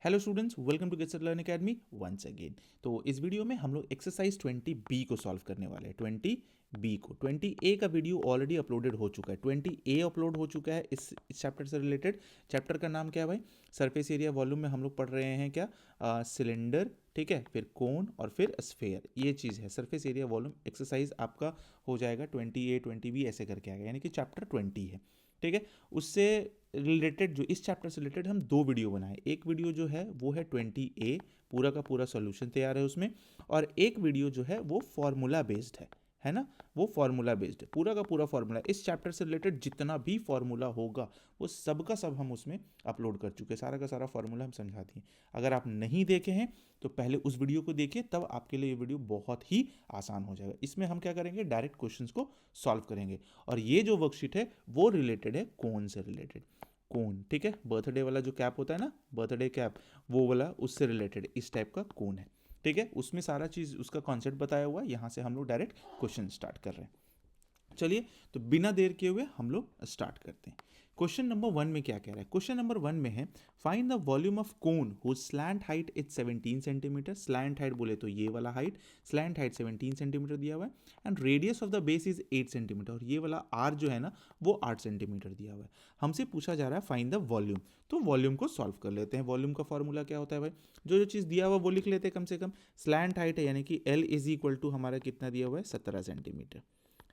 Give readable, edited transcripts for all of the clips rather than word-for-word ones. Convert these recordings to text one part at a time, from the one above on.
Hello students, welcome to Get Learn Academy once again. तो इस video में हम लोग एक्सरसाइज 20B को सॉल्व करने वाले हैं। 20B को 20A का वीडियो ऑलरेडी अपलोडेड हो चुका है। 20A अपलोड हो चुका है इस चैप्टर से रिलेटेड। चैप्टर का नाम क्या है भाई? सरफेस एरिया वॉल्यूम में हम लोग पढ़ रहे हैं क्या? सिलेंडर, ठीक है, फिर कोन और फिर स्फेयर, ये चीज़ है। सरफेस एरिया वॉल्यूम एक्सरसाइज आपका हो जाएगा 20A 20B ऐसे करके आएगा, यानी कि चैप्टर 20 है, ठीक है। उससे रिलेटेड, जो इस चैप्टर से रिलेटेड हम दो वीडियो बनाए। एक वीडियो जो है वो है 20A, पूरा का पूरा सॉल्यूशन तैयार है उसमें, और एक वीडियो जो है वो फार्मूला बेस्ड है ना, वो फार्मूला बेस्ड है। पूरा का पूरा फार्मूला, इस चैप्टर से रिलेटेड जितना भी फार्मूला होगा वो सब का सब हम उसमें अपलोड कर चुके हैं। सारा का सारा फार्मूला हम समझा दिए। अगर आप नहीं देखे हैं तो पहले उस वीडियो को देखिए, तब आपके लिए ये वीडियो बहुत ही आसान हो जाएगा। इसमें हम क्या करेंगे, डायरेक्ट क्वेश्चंस को सॉल्व करेंगे। और ये जो वर्कशीट है वो रिलेटेड है कोन से रिलेटेड। कोन, ठीक है, बर्थडे वाला जो कैप होता है ना, बर्थडे कैप, वो वाला उससे रिलेटेड इस टाइप का कोन है, ठीक है। उसमें सारा चीज़, उसका कॉन्सेप्ट बताया हुआ है। यहाँ से हम लोग डायरेक्ट क्वेश्चन स्टार्ट कर रहे हैं। चलिए, तो बिना देर किए हुए हम लोग स्टार्ट करते हैं। क्वेश्चन नंबर 1 में क्या कह रहा है? क्वेश्चन नंबर 1 में है, find the volume of cone whose slant height is 17 centimetre. Slant height बोले तो ये वाला हाइट, स्लैंट हाइट 17 सेंटीमीटर दिया हुआ है, and radius of the base is 8 centimetre, और ये वाला आर जो है ना वो 8 सेंटीमीटर दिया हुआ है। हमसे पूछा जा रहा है फाइंड द वॉल्यूम। तो वॉल्यूम को सॉल्व कर लेते हैं। वॉल्यूम का फॉर्मूला क्या होता है भाई? जो जो चीज़ दिया हुआ वो लिख लेते हैं कम से कम। स्लैंट हाइट है, यानी कि एल इज इक्वल टू हमारा कितना दिया हुआ है, 17 सेंटीमीटर,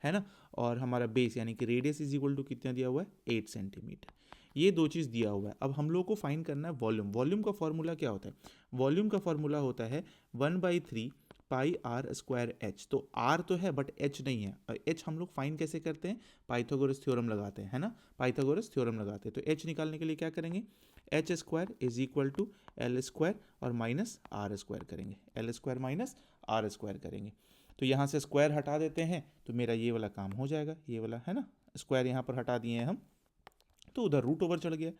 है ना। और हमारा बेस यानी कि रेडियस इज इक्वल टू कितना दिया हुआ है, 8 सेंटीमीटर। ये दो चीज़ दिया हुआ है। अब हम लोग को फाइंड करना है वॉल्यूम। वॉल्यूम का फॉर्मूला क्या होता है? वॉल्यूम का फॉर्मूला होता है 1/3 पाई आर स्क्वायर एच। तो आर तो है बट एच नहीं है, और एच हम लोग फाइंड कैसे करते हैं? पाइथागोरस थ्योरम लगाते हैं, है ना, पाइथागोरस थ्योरम लगाते हैं। तो एच निकालने के लिए क्या करेंगे? H square is equal to L square और माइनस आर स्क्वायर करेंगे। L square minus R square करेंगे। तो यहाँ से स्क्वायर हटा देते हैं तो मेरा ये वाला काम हो जाएगा, ये वाला, है ना। स्क्वायर यहाँ पर हटा दिए हैं हम, तो उधर रूट ओवर चढ़ गया।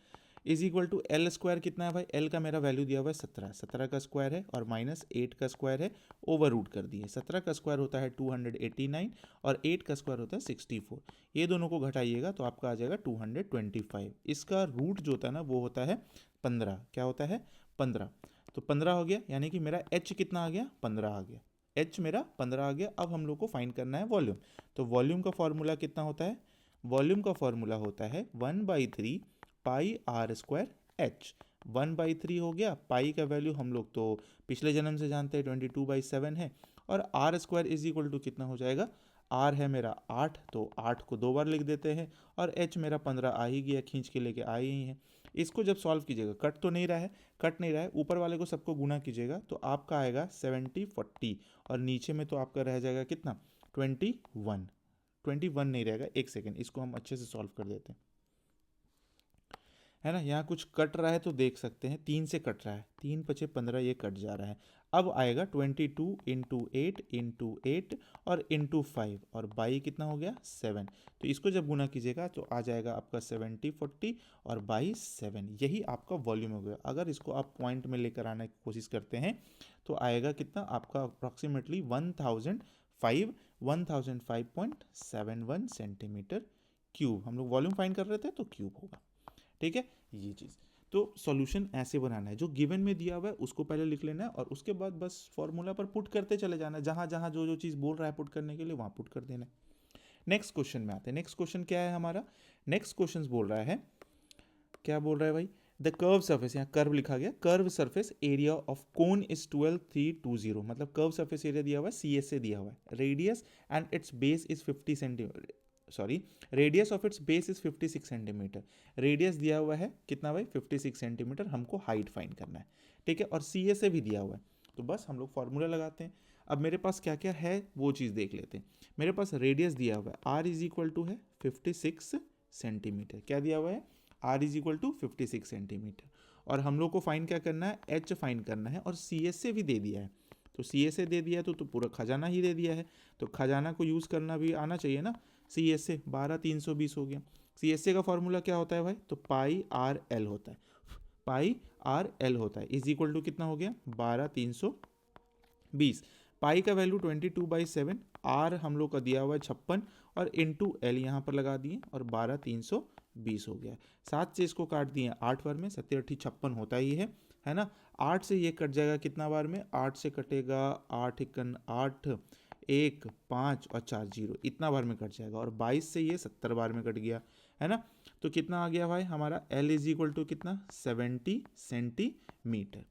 Is equal to L square कितना है भाई? एल का मेरा वैल्यू दिया हुआ है 17, 17 का स्क्वायर है और माइनस 8 का स्क्वायर है, ओवर रूट कर दिए। 17 का स्क्वायर होता है 289 और 8 का स्क्वायर होता है 64। ये दोनों को घटाइएगा तो आपका आ जाएगा 225। इसका रूट जो होता है ना वो होता है 15। क्या होता है? 15। तो 15 हो गया, यानी कि मेरा एच कितना आ गया? 15 आ गया। एच मेरा 15 आ गया। अब हम लोग को फाइंड करना है वॉल्यूम। तो वॉल्यूम का फॉर्मूला कितना होता है? वॉल्यूम का फॉर्मूला होता है 1/3 पाई आर स्क्वायर एच। 1/3 हो गया। पाई का वैल्यू हम लोग तो पिछले जन्म से जानते हैं 22/7 है, और R square is equal to कितना हो जाएगा? आर है मेरा 8, तो 8 को 2 बार लिख देते हैं, और एच मेरा 15 आ ही गया, खींच के लेके आए ही हैं। इसको जब सॉल्व कीजिएगा, कट तो नहीं रहा है, कट नहीं रहा है, ऊपर वाले को सबको गुना कीजिएगा तो आपका आएगा 70/40, और नीचे में तो आपका रह जाएगा कितना? 21। 21 नहीं रहेगा, एक सेकेंड, इसको हम अच्छे से सॉल्व कर देते हैं, है ना। यहाँ कुछ कट रहा है तो देख सकते हैं, 3 से कट रहा है, 3 × 15 ये कट जा रहा है। अब आएगा 22 × 8 × 8 और इंटू 5, और बाई कितना हो गया? 7। तो इसको जब गुना कीजिएगा तो आ जाएगा आपका 70/40 और बाई 7। यही आपका वॉल्यूम हो गया। अगर इसको आप पॉइंट में लेकर आने की कोशिश करते हैं तो आएगा कितना आपका? Approximately 1005.71 centimetre cube. हम लोग वॉल्यूम फाइंड कर रहे थे तो क्यूब होगा, ठीक है, ये चीज़। तो सॉल्यूशन ऐसे बनाना है, जो गिवन में दिया हुआ है उसको पहले लिख लेना है, और उसके बाद बस फॉर्मूला पर पुट करते चले जाना है। जहाँ जहाँ जो जो चीज़ बोल रहा है पुट करने के लिए वहाँ पुट कर देना है। नेक्स्ट क्वेश्चन में आते हैं। नेक्स्ट क्वेश्चन क्या है हमारा? नेक्स्ट क्वेश्चन बोल रहा है, क्या बोल रहा है भाई? द कर्व सरफेस, यहाँ कर्व लिखा गया, curve surface area of cone is 12320, मतलब कर्व सरफेस एरिया दिया हुआ है, सी एस से दिया हुआ है। Radius and it's base is 50 centimetre, sorry, radius of its base is 56 centimetre. Radius दिया हुआ है कितना भाई? 56 सेंटीमीटर। हमको हाइट फाइंड करना है, ठीक है, और सी एस से भी दिया हुआ है। तो बस हम लोग फॉर्मूला लगाते हैं। अब मेरे पास क्या क्या है वो चीज़ देख लेते हैं। मेरे पास रेडियस दिया हुआ है, आर इज इक्वल टू है 56 सेंटीमीटर। क्या दिया हुआ है? R is equal to 56 centimetre. और हम लोग को फाइंड क्या करना है? एच फाइंड करना है, और सी एस से भी दे दिया है। तो सी एस से दे दिया है तो पूरा खजाना ही दे दिया है, तो खजाना को यूज़ करना भी आना चाहिए ना। सी एस से 12320 हो गया। सी एस से का फॉर्मूला क्या होता है भाई? तो पाई आर एल होता है, पाई आर एल होता है, इज इक्वल टू कितना हो गया? 12320। पाई का वैल्यू 22/7, आर हम लोग का दिया हुआ है 56, और इंटू एल यहाँ पर लगा दिए, और 12320 हो गया। 7 से इसको काट दिए 8 बार में, 7 8 56 होता ही है। है ना। 8 से ये कट जाएगा कितना बार में, 8 से कटेगा 8 एकन 8, 1 5 और 4 0, इतना बार में कट जाएगा। और 22 से ये 70 बार में कट गया, है ना। तो कितना आ गया भाई हमारा L इज इक्वल टू कितना 70 सेंटीमीटर।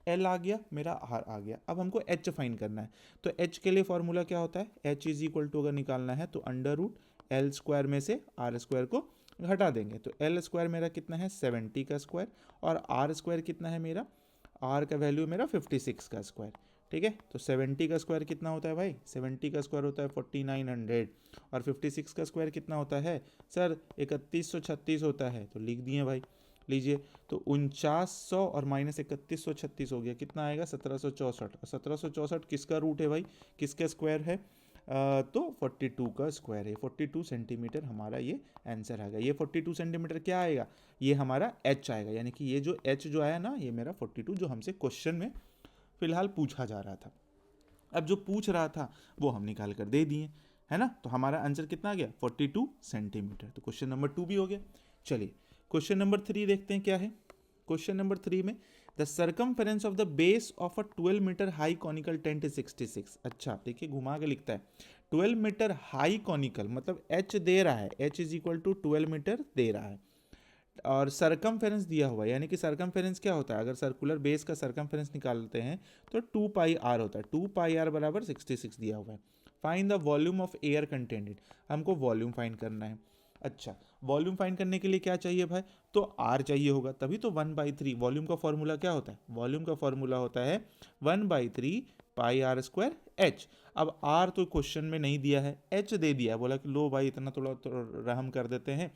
L आ गया, मेरा R आ गया। अब हमको H फाइन करना है। तो H के लिए फॉर्मूला क्या होता है, H इज इक्वल टू अगर निकालना है तो अंडर रूट L स्क्वायर में से R स्क्वायर को घटा देंगे। तो L स्क्वायर मेरा कितना है 70 का स्क्वायर, और R स्क्वायर कितना है मेरा, R का वैल्यू मेरा 56 का स्क्वायर। ठीक है, तो 70 का स्क्वायर कितना होता है भाई, 70 का स्क्वायर होता है 4900, और 56 का स्क्वायर कितना होता है सर 3136 होता है। तो लिख दिए भाई, लीजिए। तो 4900 और माइनस 3136 हो गया, कितना आएगा 1764। और 1764 किसका रूट है भाई, किसका स्क्वायर है, तो 42 का स्क्वायर है। 42 सेंटीमीटर हमारा ये आंसर आएगा। ये 42 सेंटीमीटर क्या आएगा, ये हमारा H आएगा। यानी कि ये जो H जो आया ना, ये मेरा 42 जो हमसे क्वेश्चन में फिलहाल पूछा जा रहा था। अब जो पूछ रहा था वो हम निकाल कर दे दिए, है ना। तो हमारा आंसर कितना आ गया 42 सेंटीमीटर। तो क्वेश्चन नंबर 2 भी हो गया। चलिए क्वेश्चन नंबर 3 देखते हैं क्या है। क्वेश्चन नंबर 3 में the circumference of the base of a 12 metre high conical tent is 66। अच्छा देखिए, घुमा के लिखता है 12 मीटर हाई कॉनिकल, मतलब H दे रहा है, H is equal to 12 metre दे रहा है, और सरकमफेरेंस दिया हुआ है। यानी कि सरकमफेरेंस क्या होता है, अगर सर्कुलर बेस का सरकमफेरेंस निकालते हैं तो 2 पाई आर होता है। 2 पाई आर बराबर 66 दिया हुआ है। Find the volume of air contented, हमको वॉल्यूम फाइंड करना है। अच्छा, वॉल्यूम फाइंड करने के लिए क्या चाहिए भाई, तो आर चाहिए होगा, तभी तो 1/3। वॉल्यूम का फॉर्मूला क्या होता है, वॉल्यूम का फॉर्मूला होता है 1/3 पाई आर स्क्वायर एच। अब आर तो क्वेश्चन में नहीं दिया है, एच दे दिया है, बोला कि लो भाई इतना थोड़ा तो रहम कर देते हैं,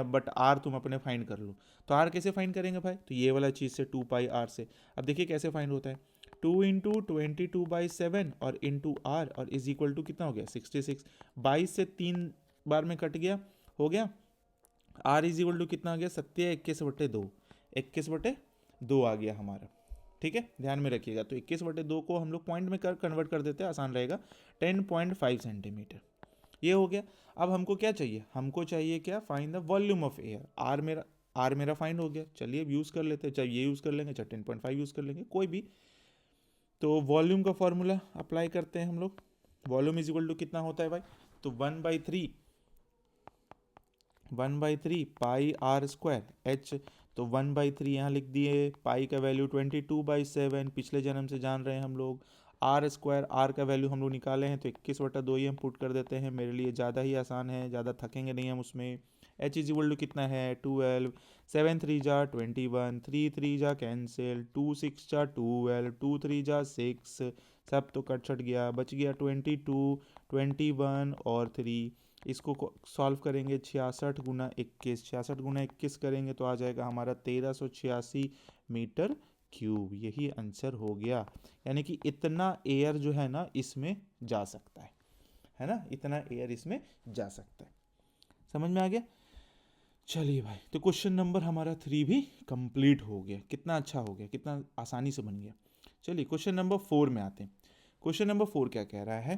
बट आर तुम अपने फाइंड कर लो। तो आर कैसे फाइंड करेंगे भाई, तो ये वाला चीज़ से 2 पाई आर से। अब देखिए कैसे फाइंड होता है, 2 इंटू 22/7 और इंटू आर, और इज इक्वल टू कितना हो गया 66। 22 से 3 बार में कट गया, हो गया। आर इज इक्वल टू कितना आ गया 21/2, 21/2 आ गया हमारा। ठीक है, ध्यान में रखिएगा। तो 21/2 को हम लोग पॉइंट में कन्वर्ट कर देते हैं, आसान रहेगा। 10.5 सेंटीमीटर ये हो गया। अब हमको क्या चाहिए, हमको चाहिए क्या, find the volume of air. R मेरा फाइंड हो गया। चलिए यूज़ कर लेते हैं, चाहे ये यूज़ कर लेंगे चाहे 10.5 यूज़ कर लेंगे, कोई भी। तो वॉल्यूम का फॉर्मूला अप्लाई करते हैं हम लोग। वॉल्यूम इज इक्वल टू कितना होता है भाई, तो 1/3 पाई आर स्क्वायर एच। तो 1/3 यहाँ लिख दिए, पाई का वैल्यू 22/7 पिछले जन्म से जान रहे हैं हम लोग। आर स्क्वायर, आर का वैल्यू हम लोग निकाले हैं तो 21/2 ही हम पुट कर देते हैं, मेरे लिए ज़्यादा ही आसान है, ज़्यादा थकेंगे नहीं हम उसमें। एच इज इक्वल टू कितना है 12, 7 3 जा 21, 3 3 जा कैंसिल, 2 6 जा 12, 2 3 जा 6, सब तो कट छट गया, बच गया 22, 21 और 3। इसको सॉल्व करेंगे 66 गुना 21, 66 गुना 21 करेंगे तो आ जाएगा हमारा 1386 मीटर क्यूब। यही आंसर हो गया। यानी कि इतना एयर जो है ना इसमें जा सकता है ना, इतना एयर इसमें जा सकता है। समझ में आ गया। चलिए भाई, तो क्वेश्चन नंबर हमारा 3 भी कंप्लीट हो गया। कितना अच्छा हो गया, कितना आसानी से बन गया। चलिए क्वेश्चन नंबर 4 में आते हैं। क्वेश्चन नंबर 4 क्या कह रहा है,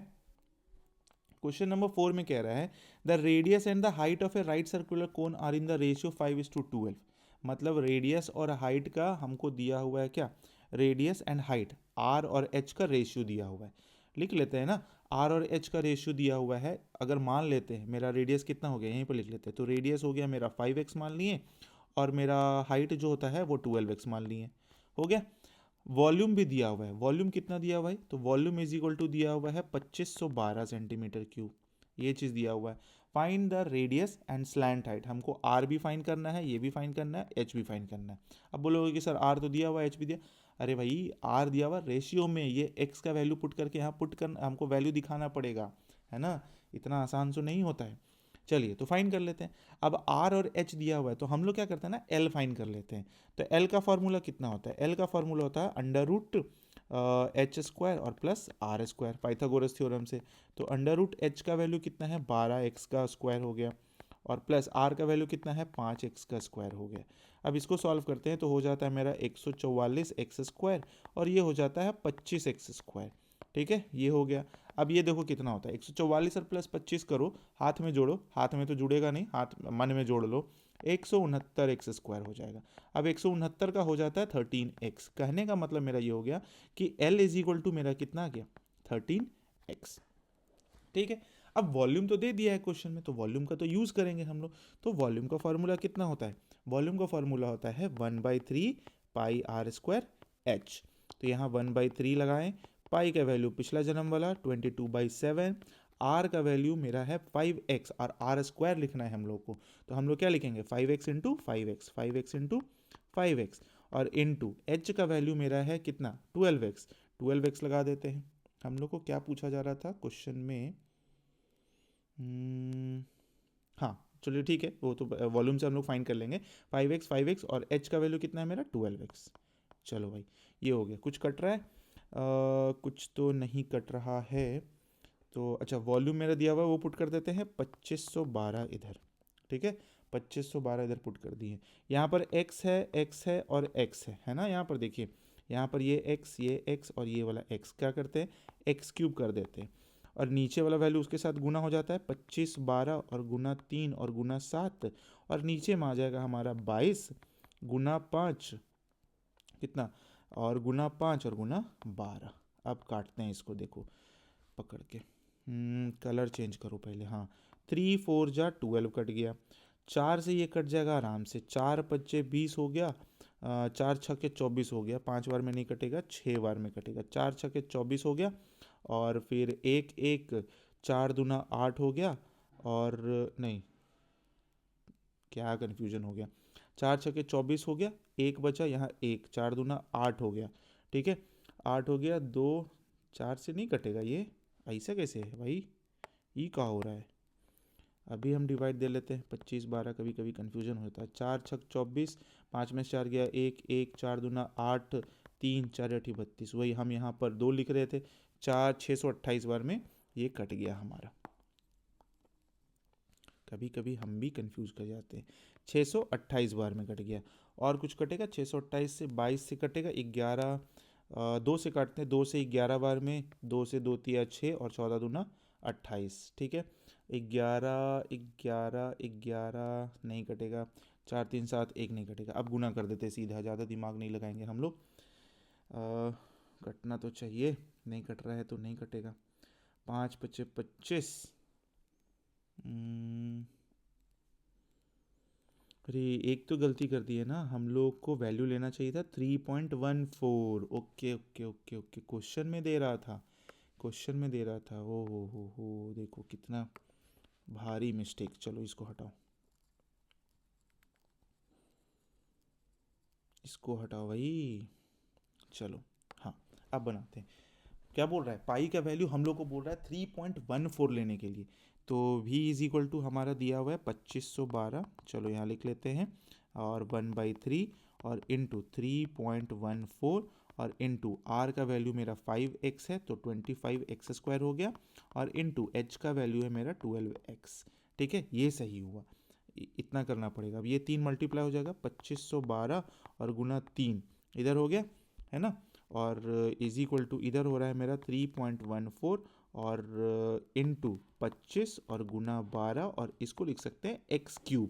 क्वेश्चन नंबर 4 में कह रहा है the radius and the height of a right circular cone are in the ratio 5:12। मतलब रेडियस और हाइट का हमको दिया हुआ है क्या, रेडियस एंड हाइट आर और एच का रेशियो दिया हुआ है। लिख लेते हैं ना, आर और एच का रेशियो दिया हुआ है। अगर मान लेते हैं मेरा रेडियस कितना हो गया, यहीं पर लिख लेते हैं। तो रेडियस हो गया मेरा 5x मान लिए, और मेरा हाइट जो होता है वो 12x मान लिए, हो गया। वॉल्यूम भी दिया हुआ है, वॉल्यूम कितना दिया हुआ है, तो वॉल्यूम इज इक्वल टू दिया हुआ है 2512 सेंटीमीटर क्यूब, ये चीज़ दिया हुआ है। Find the radius and slant height, हमको आर भी फाइंड करना है, ये भी फाइंड करना है, एच भी फाइंड करना है। अब बोलोगे कि सर आर तो दिया हुआ है एच भी दिया, अरे भाई आर दिया हुआ रेशियो में, ये एक्स का वैल्यू पुट करके यहाँ पुट कर हमको वैल्यू दिखाना पड़ेगा, है ना, इतना आसान तो नहीं होता है। चलिए तो फाइन कर लेते हैं। अब आर और एच दिया हुआ है तो हम लोग क्या करते हैं ना, एल फाइन कर लेते हैं। तो एल का फॉर्मूला कितना होता है, एल का फॉर्मूला होता है अंडर रूट एच स्क्वायर और plus are square, Pythagoras theorem से। तो अंडर रूट एच का वैल्यू कितना है 12x का स्क्वायर हो गया, और प्लस आर का वैल्यू कितना है 5x का स्क्वायर हो गया। अब इसको सॉल्व करते हैं तो हो जाता है मेरा 144x स्क्वायर, और ये हो जाता है 25x स्क्वायर। ठीक है, ये हो गया। अब ये देखो कितना होता है 144 और प्लस 25 करो, हाथ में जोड़ो, हाथ में तो जुड़ेगा नहीं, हाथ मन में जोड़ लो। 169 स्क्वायर हो जाएगा। अब 169 का हो जाता है 13x। कहने का मतलब मेरा ये हो गया कि L इज इक्वल टू मेरा कितना आ गया 13x। ठीक है, अब वॉल्यूम तो दे दिया है क्वेश्चन में, तो वॉल्यूम का तो यूज़ करेंगे हम लोग। तो वॉल्यूम का फॉर्मूला कितना होता है? वॉल्यूम का फॉर्मूला होता है 1/3 पाई आर स्क्वायर एच। तो यहाँ 1/3 लगाएं, पाई का वैल्यू पिछला जन्म वाला 22/7, आर का वैल्यू मेरा है 5x और आर स्क्वायर लिखना है हम लोग को। तो हम लोग क्या लिखेंगे 5x into 5x, 5x into 5x और इंटू एच का वैल्यू मेरा है कितना 12x, 12x लगा देते हैं। हम लोग को क्या पूछा जा रहा था क्वेश्चन में? हाँ चलिए ठीक है, वो तो वॉल्यूम से हम लोग फाइंड कर लेंगे। 5x 5x और h का वैल्यू कितना है मेरा 12x। चलो भाई ये हो गया। कुछ कट रहा है? कुछ तो नहीं कट रहा है। तो अच्छा, वॉल्यूम मेरा दिया हुआ है वो पुट कर देते हैं 2512 इधर। ठीक है, 2512 इधर पुट कर दिए। यहाँ पर x है और x है ना। यहाँ पर देखिए, यहाँ पर ये x और ये वाला x क्या करते हैं x³ कर देते हैं और नीचे वाला वैल्यू उसके साथ गुना हो जाता है 25 12 और गुना 3 और गुना 7 और नीचे में आ जाएगा हमारा 22 गुना 5 कितना और गुना 5 और गुना 12। अब काटते हैं इसको, देखो पकड़ के। कलर चेंज करो पहले। हाँ, 3 4 जा 12 कट गया, 4 से ये कट जाएगा आराम से, 4 5 20 हो गया, 4 6 24 हो गया, 5 बार में नहीं कटेगा 6 बार में कटेगा, 4 6 24 हो गया और फिर 1 1 4 दूना 8 हो गया और नहीं, क्या कन्फ्यूजन हो गया, 4 6 24 हो गया, एक बचा यहाँ, एक 4 दूना 8 हो गया। ठीक है, 8 हो गया, 2 4 से नहीं कटेगा ये, ऐसा कैसे है भाई, ये क्या हो रहा है? अभी हम डिवाइड दे लेते हैं 25 12, कभी कभी कन्फ्यूजन होता है। 4 6 24, 5 में 4 गया, 1 1 4 दूना 8, 3 4 8 32, वही हम यहाँ पर 2 लिख रहे थे, 4 628 बार में ये कट गया हमारा। कभी कभी हम भी कंफ्यूज कर जाते हैं। 628 बार में कट गया। और कुछ कटेगा? 628 से 22 से कटेगा, 11 2 से काटते हैं, 2 से 11 बार में, 2 से 2 3 6 और 14 दूना 28। ठीक है, 11 11 11 नहीं कटेगा, 4 3 7 1 नहीं कटेगा। अब गुना कर देते सीधा, ज़्यादा दिमाग नहीं लगाएंगे हम लोग। कटना तो चाहिए, नहीं कट रहा है तो नहीं कटेगा। 5 5 25, अरे एक तो गलती कर दी है ना, हम लोग को वैल्यू लेना चाहिए था 3.14। Okay okay okay okay, question में दे रहा था, क्वेश्चन में दे रहा था। ओ हो, देखो कितना भारी मिस्टेक। चलो इसको हटाओ, इसको हटाओ भाई। चलो हाँ, अब बनाते हैं। क्या बोल रहा है? पाई का वैल्यू हम लोग को बोल रहा है 3.14 लेने के लिए। तो v इज इक्वल टू हमारा दिया हुआ है 2512, चलो यहाँ लिख लेते हैं, और 1/3 और इंटू 3.14 और इंटू आर का वैल्यू मेरा 5x है तो 25x स्क्वायर हो गया और इंटू एच का वैल्यू है मेरा 12x। ठीक है, ये सही हुआ, इतना करना पड़ेगा। अब ये 3 मल्टीप्लाई हो जाएगा, 2512 और गुना 3 इधर हो गया है ना, और इज इक्वल टू इधर हो रहा है मेरा 3.14 और इंटू 25 और गुना 12 और इसको लिख सकते हैं x³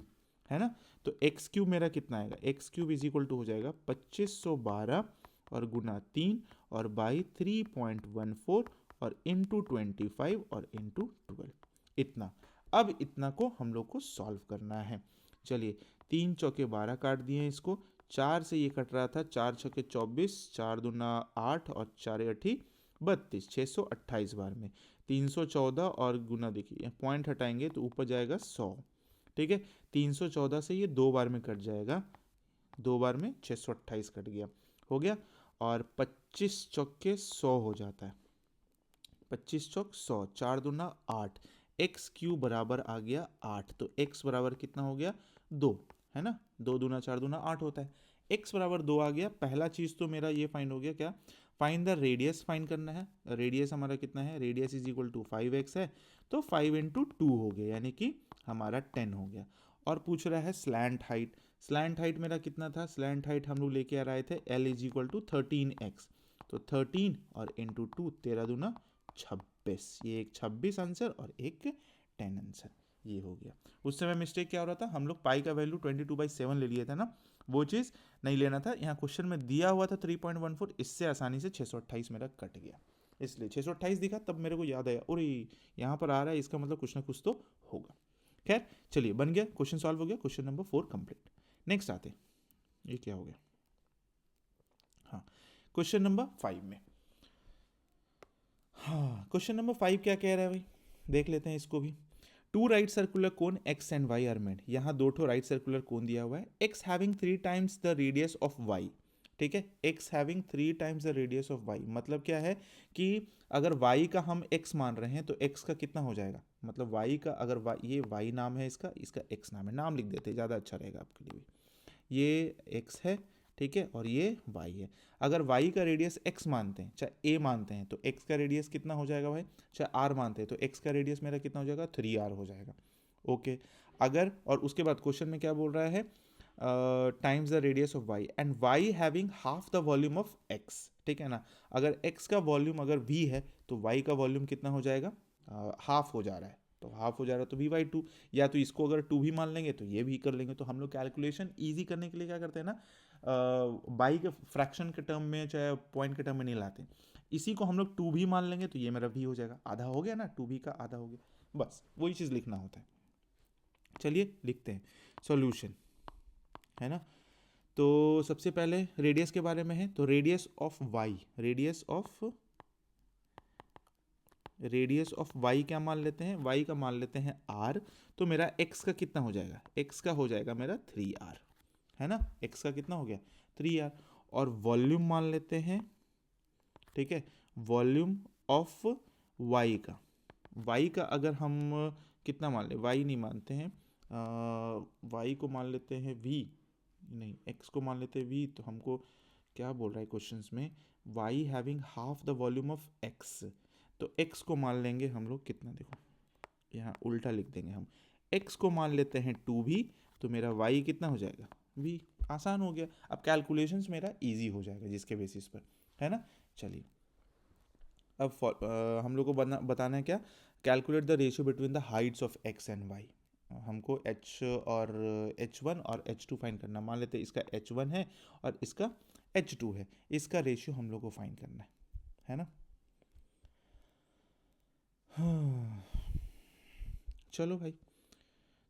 है ना। तो x³ मेरा कितना आएगा? x³ इज इक्वल टू हो जाएगा 2512 और गुना 3 और बाई 3.14 और इंटू 25 और इंटू 12, इतना। अब इतना को हम लोग को सॉल्व करना है। चलिए, 3 चौके 12 काट दिए इसको, 4 से ये कट रहा था, 4 छके 24, 4 दूना 8 और 4 अठी 32, 628 बार में 314 और गुना, देखिए पॉइंट हटाएंगे तो ऊपर जाएगा 100। ठीक है, 314 से ये 2 बार में कट जाएगा, 2 बार में 628 कट गया, हो गया। और 25 चौके 100 हो जाता है, 25 चौक 100, 4 दूना 8, x³ बराबर आ गया 8। तो x बराबर कितना हो गया? 2 है ना, 2 दूना 4 दूना 8 होता है। x बराबर 2 आ गया। पहला चीज़ तो मेरा ये फाइंड हो गया, क्या? फाइंड द रेडियस फाइंड करना है। रेडियस हमारा कितना है? Radius is equal to 5x है, तो 5 इंटू 2 हो गया, यानी कि हमारा 10 हो गया। और पूछ रहा है स्लैंट हाइट। स्लैंट हाइट मेरा कितना था? स्लैंट हाइट हम लोग लेके आ रहे थे L is equal to 13x, तो 13 और इंटू 2, 13 दूना 26, ये एक 26 आंसर और एक 10 आंसर। ये हो गया। उस समय मिस्टेक क्या हो रहा था, हम लोग पाई का वैल्यू 22/7 ले लिए थे ना, वो चीज़ नहीं लेना था। यहाँ क्वेश्चन में दिया हुआ था 3.14, इससे आसानी से 628 मेरा कट गया, इसलिए 628 दिखा। तब मेरे को याद आया, अरे यहाँ पर आ रहा है, इसका मतलब कुछ ना कुछ तो होगा। खैर चलिए, बन गया, क्वेश्चन सॉल्व हो गया, क्वेश्चन नंबर 4 कंप्लीट। नेक्स्ट आते, ये क्या हो गया, हाँ क्वेश्चन नंबर 5 में। हाँ क्वेश्चन नंबर 5 क्या कह रहा है भाई, देख लेते हैं इसको भी। Two right circular cone X and Y are made. यहाँ दो ठो राइट सर्कुलर कोन दिया हुआ है, X having 3 times the radius of Y. ठीक है, X having 3 times the radius of Y, मतलब क्या है कि अगर वाई का हम एक्स मान रहे हैं तो एक्स का कितना हो जाएगा, मतलब वाई का अगर ये वाई नाम है, इसका इसका एक्स नाम है, नाम लिख देते ज़्यादा अच्छा रहेगा आपके लिए भी। ये एक्स है, ठीक है, और ये वाई है। अगर वाई का रेडियस एक्स मानते हैं, चाहे ए मानते हैं, तो एक्स का रेडियस कितना हो जाएगा भाई, चाहे आर मानते हैं तो एक्स का रेडियस मेरा कितना हो जाएगा, 3r हो जाएगा। ओके, अगर, और उसके बाद क्वेश्चन में क्या बोल रहा है, times the radius of Y and Y having half the volume of X. ठीक है ना, अगर एक्स का वॉल्यूम अगर v है तो वाई का वॉल्यूम कितना हो जाएगा, हाफ हो जा रहा है, तो हाफ हो जा रहा है तो v/2, या तो इसको अगर 2 भी मान लेंगे तो ये भी कर लेंगे। तो हम लोग कैलकुलेशन ईजी करने के लिए क्या करते हैं ना, बाई के फ्रैक्शन के टर्म में चाहे पॉइंट के टर्म में नहीं लाते, इसी को हम लोग 2 भी मान लेंगे तो ये मेरा v हो जाएगा, आधा हो गया ना, 2v का आधा हो गया, बस वही चीज़ लिखना होता है। चलिए लिखते हैं सॉल्यूशन, है ना। तो सबसे पहले रेडियस के बारे में है, तो radius of Y, radius of Y क्या मान लेते हैं, वाई का मान लेते हैं r। तो मेरा x का कितना हो जाएगा, x का हो जाएगा मेरा 3r, है ना, x का कितना हो गया 3r। और वॉल्यूम मान लेते हैं, ठीक है, वॉल्यूम ऑफ y का, y का अगर हम कितना मान ले, y नहीं मानते हैं, y को मान लेते हैं v, नहीं x को मान लेते हैं v। तो हमको क्या बोल रहा है क्वेश्चंस में, y having half the volume of x, तो x को मान लेंगे हम लोग कितना, देखो यहाँ उल्टा लिख देंगे हम, x को मान लेते हैं 2v, तो मेरा y कितना हो जाएगा v। आसान हो गया, अब कैलकुलेशंस मेरा इजी हो जाएगा जिसके बेसिस पर, है ना। चलिए अब हम लोग को बताना है क्या, calculate the ratio between the Heights of x and y। हमको h और h1 और h2 फाइंड करना, मान लेते हैं इसका h1 है और इसका h2 है, इसका रेशियो हम लोग को फाइंड करना है ना। हाँ चलो भाई,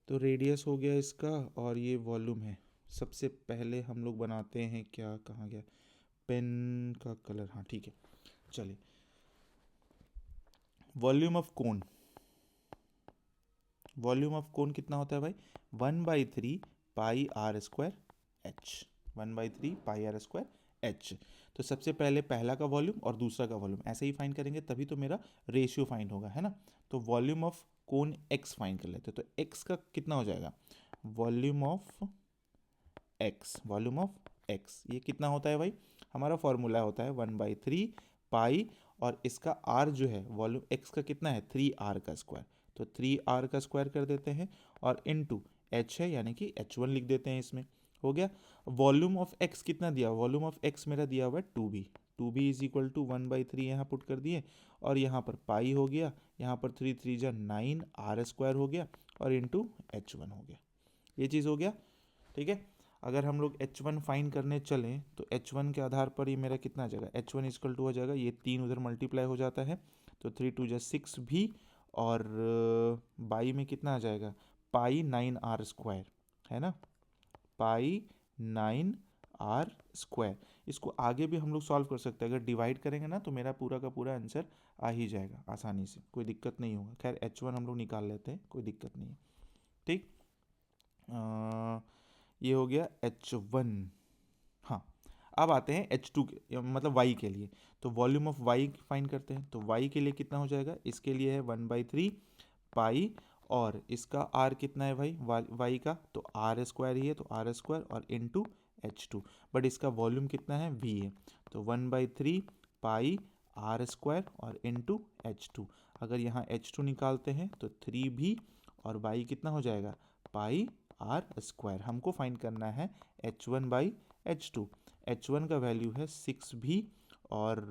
तो रेडियस हो गया इसका और ये वॉल्यूम है। सबसे पहले हम लोग बनाते हैं क्या, कहाँ गया पेन का कलर, हाँ ठीक है। चलिए, volume of cone, volume of cone कितना होता है भाई, 1/3 pi are square H, 1/3 pi are square H. तो सबसे पहले पहला का वॉल्यूम और दूसरा का वॉल्यूम ऐसे ही फाइंड करेंगे, तभी तो मेरा रेशियो फाइंड होगा, है ना। तो volume of cone x find कर लेते हैं, तो एक्स का कितना हो जाएगा, volume of x, volume of x ये कितना होता है भाई, हमारा फॉर्मूला होता है 1/3 पाई, और इसका आर जो है वॉल्यूम एक्स का कितना है 3r का स्क्वायर, तो 3r का स्क्वायर कर देते हैं, और इनटू h है यानी कि h1 लिख देते हैं इसमें, हो गया। वॉल्यूम ऑफ एक्स कितना दिया, वॉल्यूम ऑफ एक्स मेरा दिया हुआ है 2b, 2b is equal to 1/3 यहाँ पुट कर दिए, और यहाँ पर पाई हो गया, यहाँ पर 3 3 जा 9 r स्क्वायर हो गया, और इंटू h1 हो गया, ये चीज़ हो गया। ठीक है, अगर हम लोग h1 फाइंड करने चलें तो h1 के आधार पर ये मेरा कितना आ जाएगा, h1 इक्वल टू हो जाएगा, ये 3 उधर मल्टीप्लाई हो जाता है, तो 3 2 जा 6 भी, और बाई में कितना आ जाएगा, पाई 9r स्क्वायर, है ना, पाई 9r स्क्वायर। इसको आगे भी हम लोग सॉल्व कर सकते हैं, अगर डिवाइड करेंगे ना तो मेरा पूरा का पूरा आंसर आ ही जाएगा आसानी से, कोई दिक्कत नहीं होगा। खैर h1 हम लोग निकाल लेते हैं, कोई दिक्कत नहीं है, ठीक। ये हो गया h1। हाँ, अब आते हैं h2 के, मतलब y के लिए, तो वॉल्यूम ऑफ y फाइंड करते हैं, तो y के लिए कितना हो जाएगा, इसके लिए है 1/3 पाई, और इसका r कितना है भाई y का, तो r स्क्वायर ही है, तो r स्क्वायर और इनटू h2, बट इसका वॉल्यूम कितना है v है, तो 1/3 पाई r स्क्वायर और इनटू h2। अगर यहाँ h2 निकालते हैं तो 3v, और y कितना हो जाएगा पाई आर स्क्वायर। हमको फाइंड करना है h1/h2, h1 का वैल्यू है 6v, और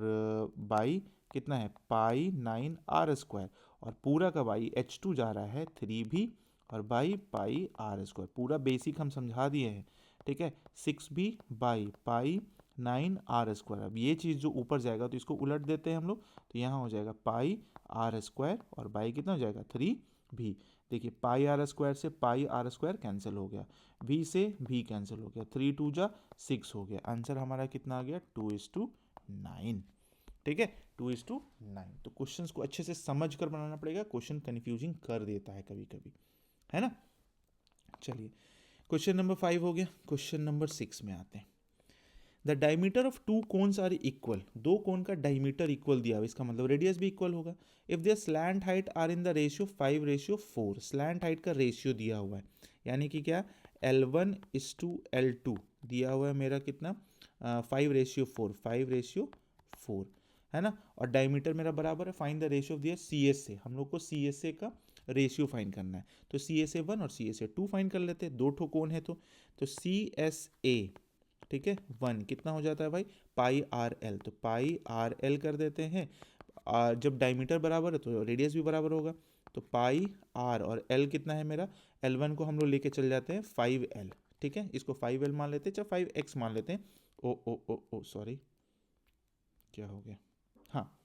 बाई कितना है पाई 9r स्क्वायर, और पूरा का बाई h2 जा रहा है 3v, और बाई पाई आर स्क्वायर, पूरा बेसिक हम समझा दिए हैं, ठीक है। 6b by pi 9 are square. अब ये चीज़ जो ऊपर जाएगा तो इसको उलट देते हैं हम लोग, तो यहाँ हो जाएगा पाई आर स्क्वायर और बाई कितना हो जाएगा 3b। देखिए पाई आर स्क्वायर से पाई आर स्क्वायर कैंसिल हो गया, v से v कैंसिल हो गया, 3 2 जा 6 हो गया। आंसर हमारा कितना आ गया 2:9, ठीक है, 2:9। तो क्वेश्चंस को अच्छे से समझ कर बनाना पड़ेगा, क्वेश्चन कंफ्यूजिंग कर देता है कभी कभी, है ना। चलिए क्वेश्चन नंबर 5 हो गया। क्वेश्चन नंबर 6 में आते हैं। The diameter of two cones are equal, दो कोन का डायमीटर इक्वल दिया हुआ, इसका मतलब रेडियस भी इक्वल होगा। If their slant height are in the ratio 5:4, slant height का रेशियो दिया हुआ है, यानी कि क्या L1:L2 दिया हुआ है मेरा कितना 5:4, 5:4 है ना। और डायमीटर मेरा बराबर है, find the ratio of their CSA, हम लोग को CSA का रेशियो फाइंड करना है। तो CSA 1 और CSA 2 फाइंड कर लेते हैं, दो ठो कोण है तो CSA, ठीक है 1 कितना हो जाता है भाई पाई आर एल, तो पाई आर एल कर देते हैं। जब डायमीटर बराबर है तो रेडियस भी बराबर होगा, तो पाई आर और एल कितना है मेरा, L1 को हम लोग लेके चल जाते हैं 5L, ठीक है, इसको 5L मान लेते हैं, चाहे 5X मान लेते हैं। ओ ओ ओ ओ सॉरी, क्या हो गया, हाँ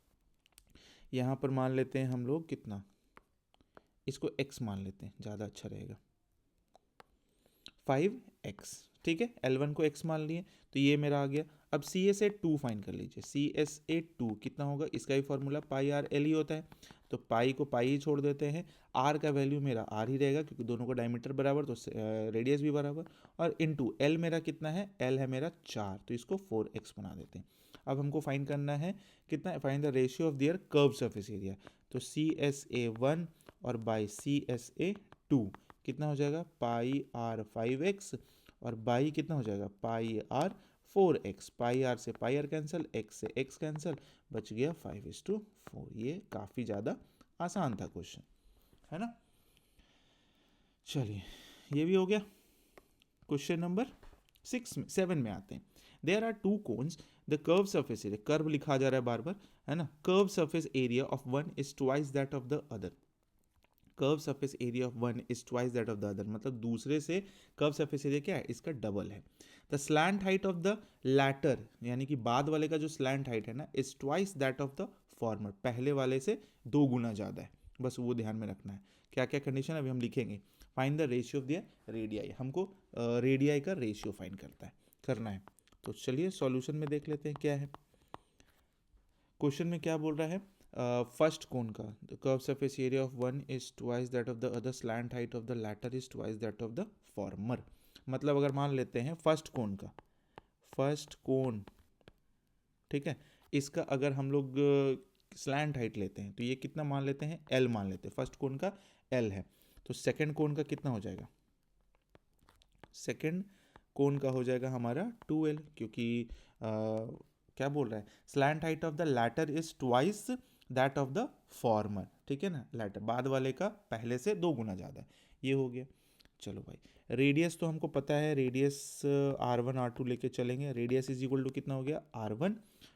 यहाँ पर मान लेते हैं हम लोग कितना, इसको x मान लेते हैं, ज़्यादा अच्छा रहेगा, 5x, ठीक है। L1 को x मान लिए तो ये मेरा आ गया। अब CSA 2 फाइंड कर लीजिए, CSA 2 कितना होगा, इसका ही फॉर्मूला पाई आर एल ही होता है, तो पाई को पाई ही छोड़ देते हैं, आर का वैल्यू मेरा आर ही रहेगा क्योंकि दोनों का डायमीटर बराबर तो रेडियस भी बराबर, और इनटू एल मेरा कितना है, एल है मेरा 4, तो इसको 4x बना देते हैं। अब हमको फाइंड करना है कितना, find the ratio of their curve surface area, तो CSA 1 और बाई CSA 2 कितना हो जाएगा पाई आर 5x और बाई कितना हो जाएगा पाई आर 4x, पाई आर से पाई आर कैंसिल, x से x कैंसिल, बच गया 5:4। ये काफ़ी ज़्यादा आसान था क्वेश्चन, है ना। चलिए ये भी हो गया। क्वेश्चन नंबर 7 में आते हैं। There are two cones, the curve surface area, curve लिखा जा रहा है बार बार, है ना, curve surface area of one is twice that of the other, curve surface area of one is twice that of the other, मतलब दूसरे से कर्व सरफेस एरिया क्या है, इसका डबल है। The slant height of the latter, यानी कि बाद वाले का जो स्लैंट हाइट है ना, is twice that of the former, पहले वाले से 2 गुना ज़्यादा है, बस वो ध्यान में रखना है। क्या क्या कंडीशन अभी हम लिखेंगे। Find the ratio of their radii, हमको रेडियाई का रेशियो फाइंड करना है। तो चलिए सॉल्यूशन में देख लेते हैं क्या है। क्वेश्चन में क्या बोल रहा है, फर्स्ट कोन का the curve surface area of one is twice that of the other, slant height of the latter is twice that of the former. मतलब अगर मान लेते हैं फर्स्ट कोन का, फर्स्ट कोन, ठीक है, इसका अगर हम लोग स्लैंट हाइट लेते हैं तो ये कितना मान लेते हैं, L मान लेते हैं, फर्स्ट कोन का L है, तो सेकंड कोन का कितना हो जाएगा, सेकंड कोन का हो जाएगा हमारा 2L, क्योंकि क्या बोल रहा है, slant height of the latter is twice that of the former, ठीक है ना, लैटर बाद वाले का पहले से 2 गुना ज़्यादा है, ये हो गया। चलो भाई रेडियस तो हमको पता है, रेडियस R1 R2 लेके चलेंगे, रेडियस इज इक्वल टू कितना हो गया R1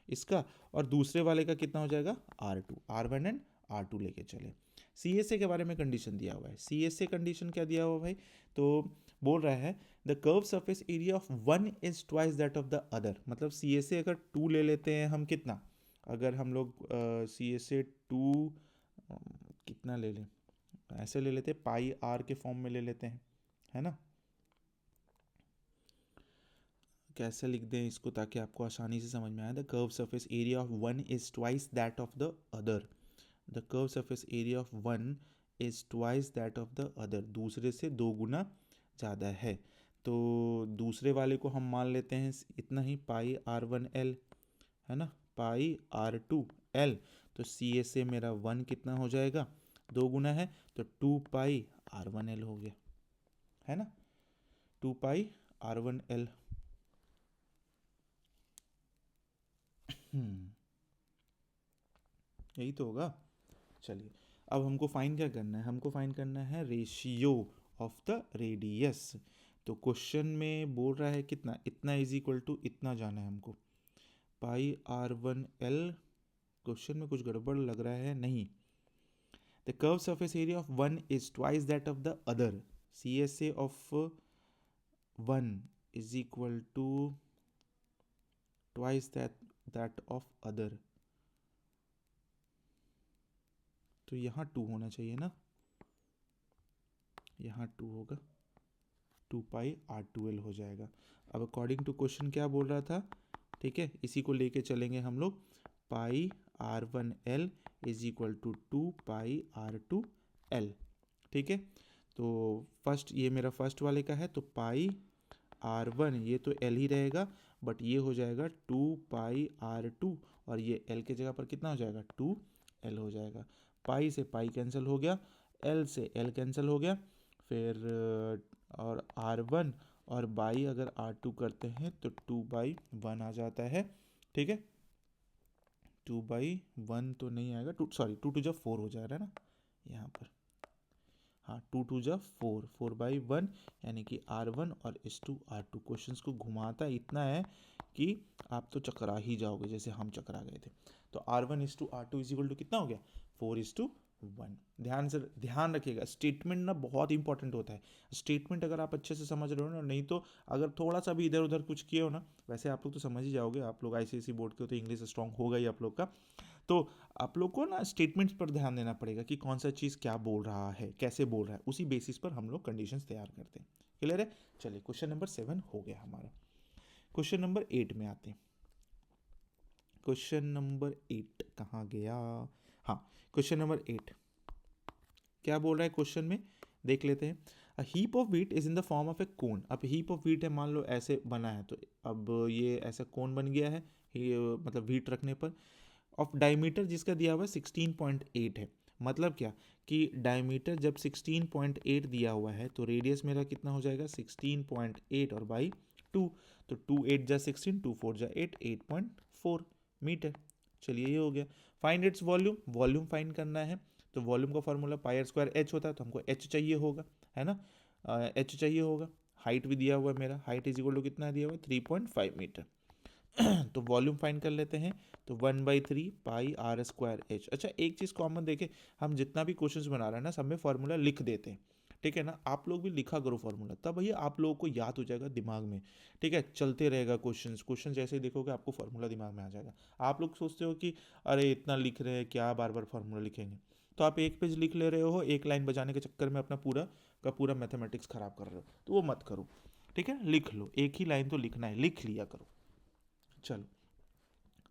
इसका, और दूसरे वाले का कितना हो जाएगा R2, R1 एंड R2 लेके चले। CSA के बारे में कंडीशन दिया हुआ है, CSA कंडीशन क्या दिया हुआ भाई, तो बोल रहा है the curve surface area of one is twice that of the other, मतलब CSA अगर 2 ले लेते हैं हम कितना, अगर हम लोग CSA 2 कितना ले लें, ऐसे ले लेते हैं पाई आर के फॉर्म में ले लेते हैं, है ना। कैसे लिख दें इसको ताकि आपको आसानी से समझ में आए, the curve surface area of one is twice that of the other, the curve surface area of one is twice that of the other, दूसरे से 2 गुना ज़्यादा है, तो दूसरे वाले को हम मान लेते हैं इतना ही पाई R1L, है ना, पाई R2L, तो CSA मेरा 1 कितना हो जाएगा, 2 गुना है तो 2 पाई R1L हो गया, है ना, 2 पाई R1L। यही तो होगा। चलिए अब हमको फाइंड क्या करना है, हमको फाइंड करना है रेशियो ऑफ द रेडियस। तो क्वेश्चन में बोल रहा है कितना, इतना इज इक्वल टू इतना जाना है हमको, पाई R1L, क्वेश्चन में कुछ गड़बड़ लग रहा है, नहीं the curve surface area of one is twice that of the other, C S A of one is equal to twice that of other, तो यहाँ 2 होना चाहिए ना, यहाँ 2 होगा, 2πr12 हो जाएगा। अब अकॉर्डिंग टू क्वेश्चन क्या बोल रहा था, ठीक है, इसी को लेके चलेंगे हम लोग, πr1l is equal to 2πr2l, ठीक है। तो फर्स्ट, ये मेरा फर्स्ट वाले का है, तो πr1 ये तो l ही रहेगा, बट ये हो जाएगा 2πr2 और ये l के जगह पर कितना हो जाएगा 2l हो जाएगा। पाई से पाई कैंसिल हो गया, l से l कैंसिल हो गया, फिर और r1 और बाई अगर r2 करते हैं तो 2/1 आ जाता है, ठीक है। 2/1 तो नहीं आएगा, 2 2 4 हो जा रहा है ना यहाँ पर, हाँ 2 2 4, 4/1 यानी कि r1 और S2 r2। क्वेश्चंस को घुमाता इतना है कि आप तो चकरा ही जाओगे जैसे हम चकरा गए थे। तो r1:r2 इज इक्वल टू कितना हो गया 4:1। ध्यान रखिएगा, स्टेटमेंट ना बहुत इंपॉर्टेंट होता है। स्टेटमेंट अगर आप अच्छे से समझ रहे हो ना, नहीं तो अगर थोड़ा सा भी इधर उधर कुछ किए हो ना, वैसे आप लोग तो समझ ही जाओगे, आप लोग ICSE बोर्ड के हो तो इंग्लिश स्ट्रांग होगा ही आप लोग का, तो आप लोग को ना स्टेटमेंट्स पर ध्यान देना पड़ेगा कि कौन सा चीज़ क्या बोल रहा है, कैसे बोल रहा है, उसी बेसिस पर हम लोग कंडीशंस तैयार करते हैं। क्लियर है? चलिए क्वेश्चन नंबर 7 हो गया हमारा। क्वेश्चन नंबर 8 में आते हैं। क्वेश्चन नंबर 8 कहाँ गया, हाँ क्वेश्चन नंबर 8 क्या बोल रहा है क्वेश्चन में, देख लेते हैं। A heap of wheat is in the form of a cone. अब हीप ऑफ व्हीट है, मान लो ऐसे बना है, तो अब ये ऐसा कोन बन गया है, ये मतलब व्हीट रखने पर, ऑफ डायमीटर जिसका दिया हुआ है 16.8 है। मतलब क्या कि डायमीटर जब 16.8 दिया हुआ है तो रेडियस मेरा कितना हो जाएगा 16.8 और बाई 2, तो 2 8 जा 16, 2 4 जा 8, 8.4 मीटर। चलिए ये हो गया। Find its volume, volume find करना है, तो वॉल्यूम का फॉर्मूला πr² h होता है, तो हमको h चाहिए होगा, है ना, h चाहिए होगा। हाइट भी दिया हुआ है मेरा, हाइट इज इक्वल टू कितना दिया हुआ है 3.5 मीटर। तो वॉल्यूम फाइंड कर लेते हैं, तो 1/3 πr²h। अच्छा एक चीज़ कॉमन देखें, हम जितना भी क्वेश्चंस बना रहे हैं ना, सब में फार्मूला लिख देते हैं, ठीक है ना। आप लोग भी लिखा करो फार्मूला, तब भैया आप लोगों को याद हो जाएगा दिमाग में, ठीक है। चलते रहेगा क्वेश्चन जैसे ही देखोगे आपको फार्मूला दिमाग में आ जाएगा। आप लोग सोचते हो कि अरे इतना लिख रहे हैं क्या, बार बार फार्मूला लिखेंगे, तो आप एक पेज लिख ले रहे हो, एक लाइन बजाने के चक्कर में अपना पूरा का पूरा मैथमेटिक्स खराब कर रहे हो, तो वो मत करो, ठीक है। लिख लो, एक ही लाइन तो लिखना है, लिख लिया करो। चलो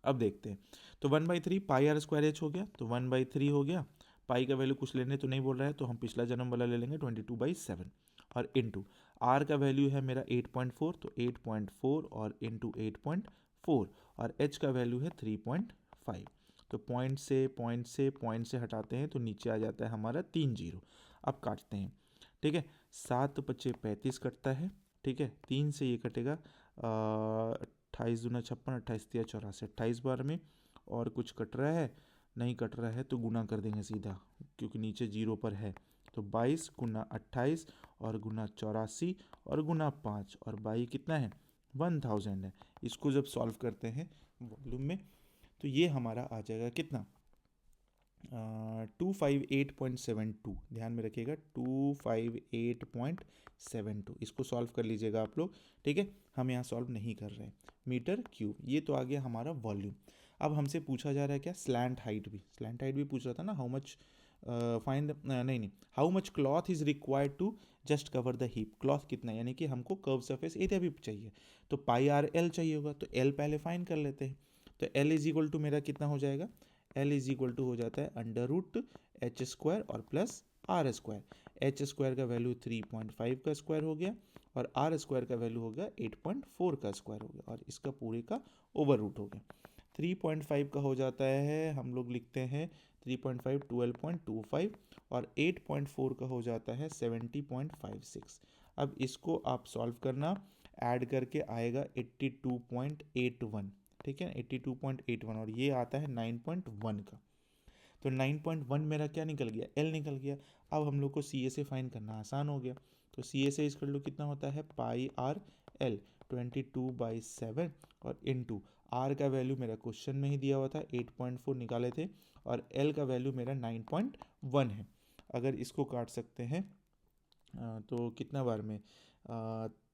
अब देखते हैं, तो 1/3 πr² हो गया, तो 1/3 हो गया, पाई का वैल्यू कुछ लेने तो नहीं बोल रहा है, तो हम पिछला जन्म वाला ले लेंगे 22/7 और इनटू आर का वैल्यू है मेरा 8.4, तो 8.4 और इनटू 8.4 और एच का वैल्यू है 3.5, तो पॉइंट से हटाते हैं तो नीचे आ जाता है हमारा 3 0। अब काटते हैं, ठीक है, 7 × 35 कटता है, ठीक है, 3 से ये कटेगा 28 दूना 56, 28 तिया 84, 28 बार में, और कुछ कट रहा है नहीं कट रहा है तो गुना कर देंगे सीधा, क्योंकि नीचे 0 पर है, तो 22 × 28 और गुना 84 और गुना 5 और बाई कितना है 1000 है। इसको जब सॉल्व करते हैं वॉल्यूम में तो ये हमारा आ जाएगा कितना 258.72, ध्यान में रखिएगा 258.72। इसको सॉल्व कर लीजिएगा आप लोग, ठीक है, हम यहाँ सॉल्व नहीं कर रहे हैं। मीटर क्यूब, ये तो आ गया हमारा वॉल्यूम। अब हमसे पूछा जा रहा है क्या, स्लैंट हाइट भी पूछ रहा था ना, हाउ मच फाइंड नहीं how much cloth is required to just cover the heap. Cloth कितना, यानी कि हमको कर्व सरफेस एरिया भी चाहिए, तो πr/l चाहिए होगा, तो l पहले फाइंड कर लेते हैं। तो l इज इक्वल टू मेरा कितना हो जाएगा, L इज इक्वल टू हो जाता है √h² और प्लस r²। h² का वैल्यू 3.5 का स्क्वायर हो गया और r² का वैल्यू हो गया 8.4 का स्क्वायर हो गया, और इसका पूरे का ओवर रूट हो गया। 3.5 का हो जाता है, हम लोग लिखते हैं 3.5 12.25 और 8.4 का हो जाता है 70.56। अब इसको आप सॉल्व करना, ऐड करके आएगा 82.81, ठीक है, 82.81 और ये आता है 9.1 का, तो 9.1 मेरा क्या निकल गया, L निकल गया। अब हम लोग को CSA फाइंड करना आसान हो गया, तो CSA इसका कितना होता है πr/l 22/7 और इनटू आर का वैल्यू मेरा क्वेश्चन में ही दिया हुआ था 8.4 निकाले थे, और एल का वैल्यू मेरा 9.1 है। अगर इसको काट सकते हैं तो कितना बार में